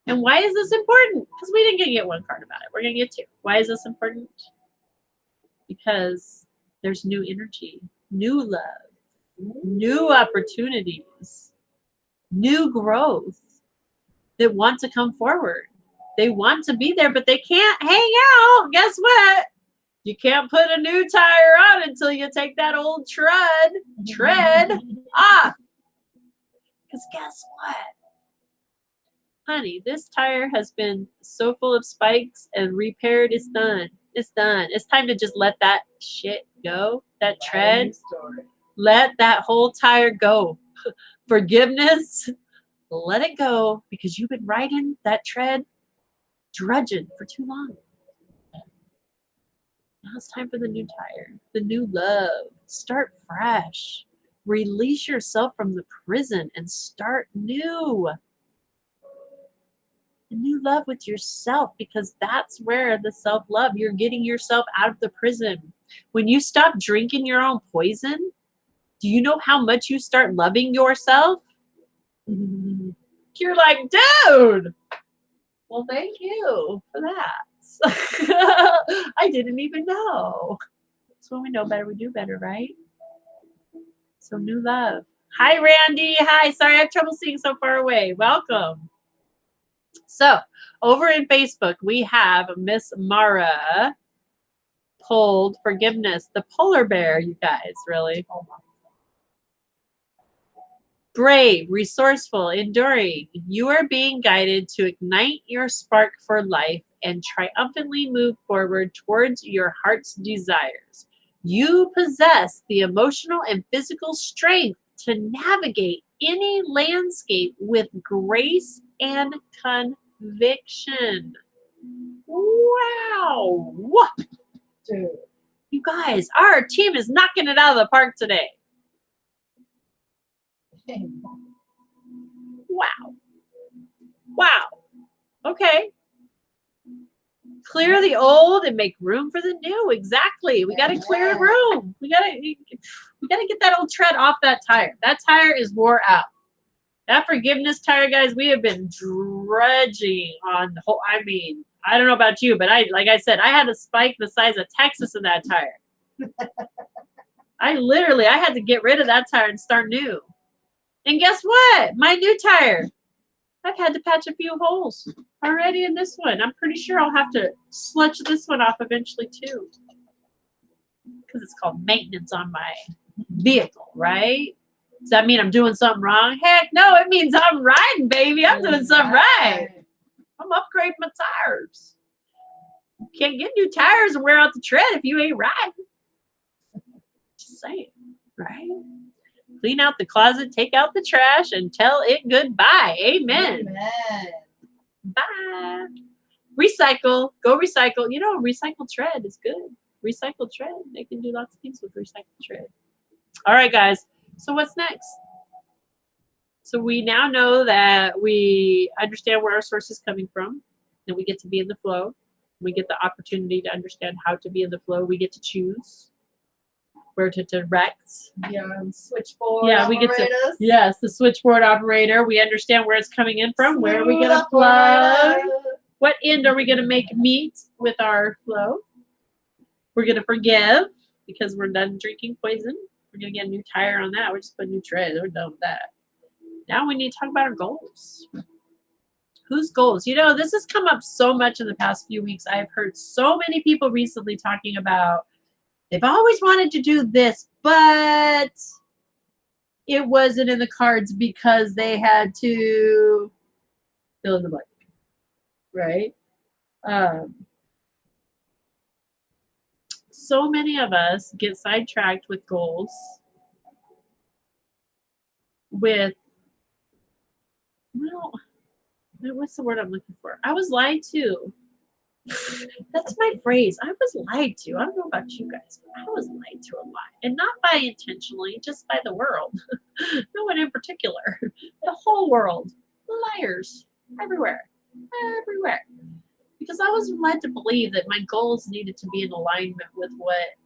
And why is this important? Because we didn't get one card about it. We're going to get two. Why is this important? Because there's new energy, new love, new opportunities, new growth that want to come forward. They want to be there, but they can't hang out. Guess what? You can't put a new tire on until you take that old tread off. Because guess what? Honey, this tire has been so full of spikes and repaired. It's done. It's done. It's time to just let that shit go. That tread. Let that whole tire go. Forgiveness. Let it go, because you've been riding that tread, drudging for too long. Now it's time for the new tire, the new love. Start fresh. Release yourself from the prison and start new. A new love with yourself, because that's where the self-love, you're getting yourself out of the prison. When you stop drinking your own poison, do you know how much you start loving yourself? You're like, dude, well, thank you for that. I didn't even know. So when we know better, we do better, right? So new love. Hi, Randy. Hi. Sorry, I have trouble seeing so far away. Welcome. So over in Facebook, we have Miss Mara pulled forgiveness. The polar bear, you guys, really. Brave, resourceful, enduring. You are being guided to ignite your spark for life and triumphantly move forward towards your heart's desires. You possess the emotional and physical strength to navigate any landscape with grace and conviction. Wow. Dude. You guys, our team is knocking it out of the park today. Wow. Wow. Okay. Clear the old and make room for the new. Exactly. We got to clear the room. We got to get that old tread off that tire. That tire is wore out. That forgiveness tire, guys, we have been drudging on the whole. I mean, I don't know about you, but like I said, I had a spike the size of Texas in that tire. I had to get rid of that tire and start new. And guess what? My new tire, I've had to patch a few holes already in this one. I'm pretty sure I'll have to sludge this one off eventually too, because it's called maintenance on my vehicle, right? Does that mean I'm doing something wrong? Heck no, it means I'm riding, baby. I'm doing something right. I'm upgrading my tires. You can't get new tires and wear out the tread if you ain't riding. Just saying, right? Clean out the closet, take out the trash, and tell it goodbye. Amen. Amen. Bye. Recycle. Go recycle. You know, recycled tread is good. Recycled tread. They can do lots of things with recycled tread. All right, guys. So what's next? So we now know that we understand where our source is coming from, and we get to be in the flow. We get the opportunity to understand how to be in the flow. We get to choose where to direct. Yeah, switchboard. Yeah, we get to. Yes, the switchboard operator. We understand where it's coming in from. Where are we going to plug? What end are we going to make meet with our flow? We're going to forgive because we're done drinking poison. We're going to get a new tire on that. We're just putting new tread. We're done with that. Now we need to talk about our goals. Whose goals? You know, this has come up so much in the past few weeks. I've heard so many people recently talking about they've always wanted to do this, but it wasn't in the cards because they had to fill in the blank, right? So many of us get sidetracked with goals with, well, what's the word I'm looking for? I was lied to. That's my phrase. I was lied to. I don't know about you guys, but I was lied to a lot. And not by intentionally, just by the world. No one in particular. The whole world. Liars. Everywhere. Everywhere. Because I was led to believe that my goals needed to be in alignment with what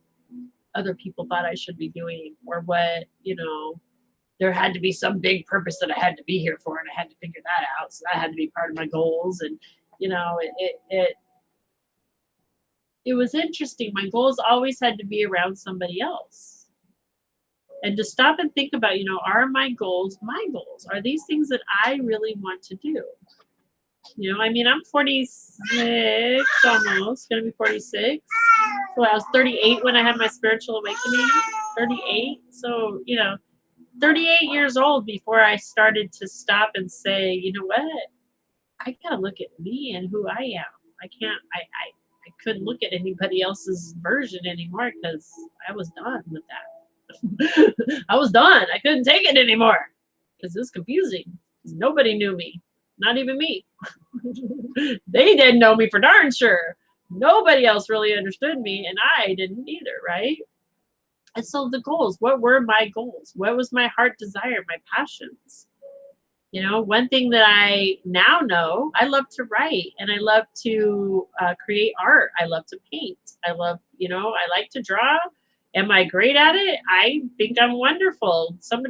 other people thought I should be doing, or what, you know, there had to be some big purpose that I had to be here for, and I had to figure that out. So that had to be part of my goals. And, you know, it was interesting. My goals always had to be around somebody else. And to stop and think about, you know, are my goals my goals? Are these things that I really want to do? You know, I mean, I'm 46 almost, going to be 46. So I was 38 when I had my spiritual awakening, 38. So, you know, 38 years old before I started to stop and say, you know what? I got to look at me and who I am. I couldn't look at anybody else's version anymore because I was done with that. I was done. I couldn't take it anymore because it was confusing. Because nobody knew me, not even me. They didn't know me for darn sure. Nobody else really understood me, and I didn't either, right? And so the goals, what were my goals? What was my heart desire, my passions? You know, one thing that I now know, I love to write, and I love to create art. I love to paint. I love, you know, I like to draw. Am I great at it? I think I'm wonderful. Somebody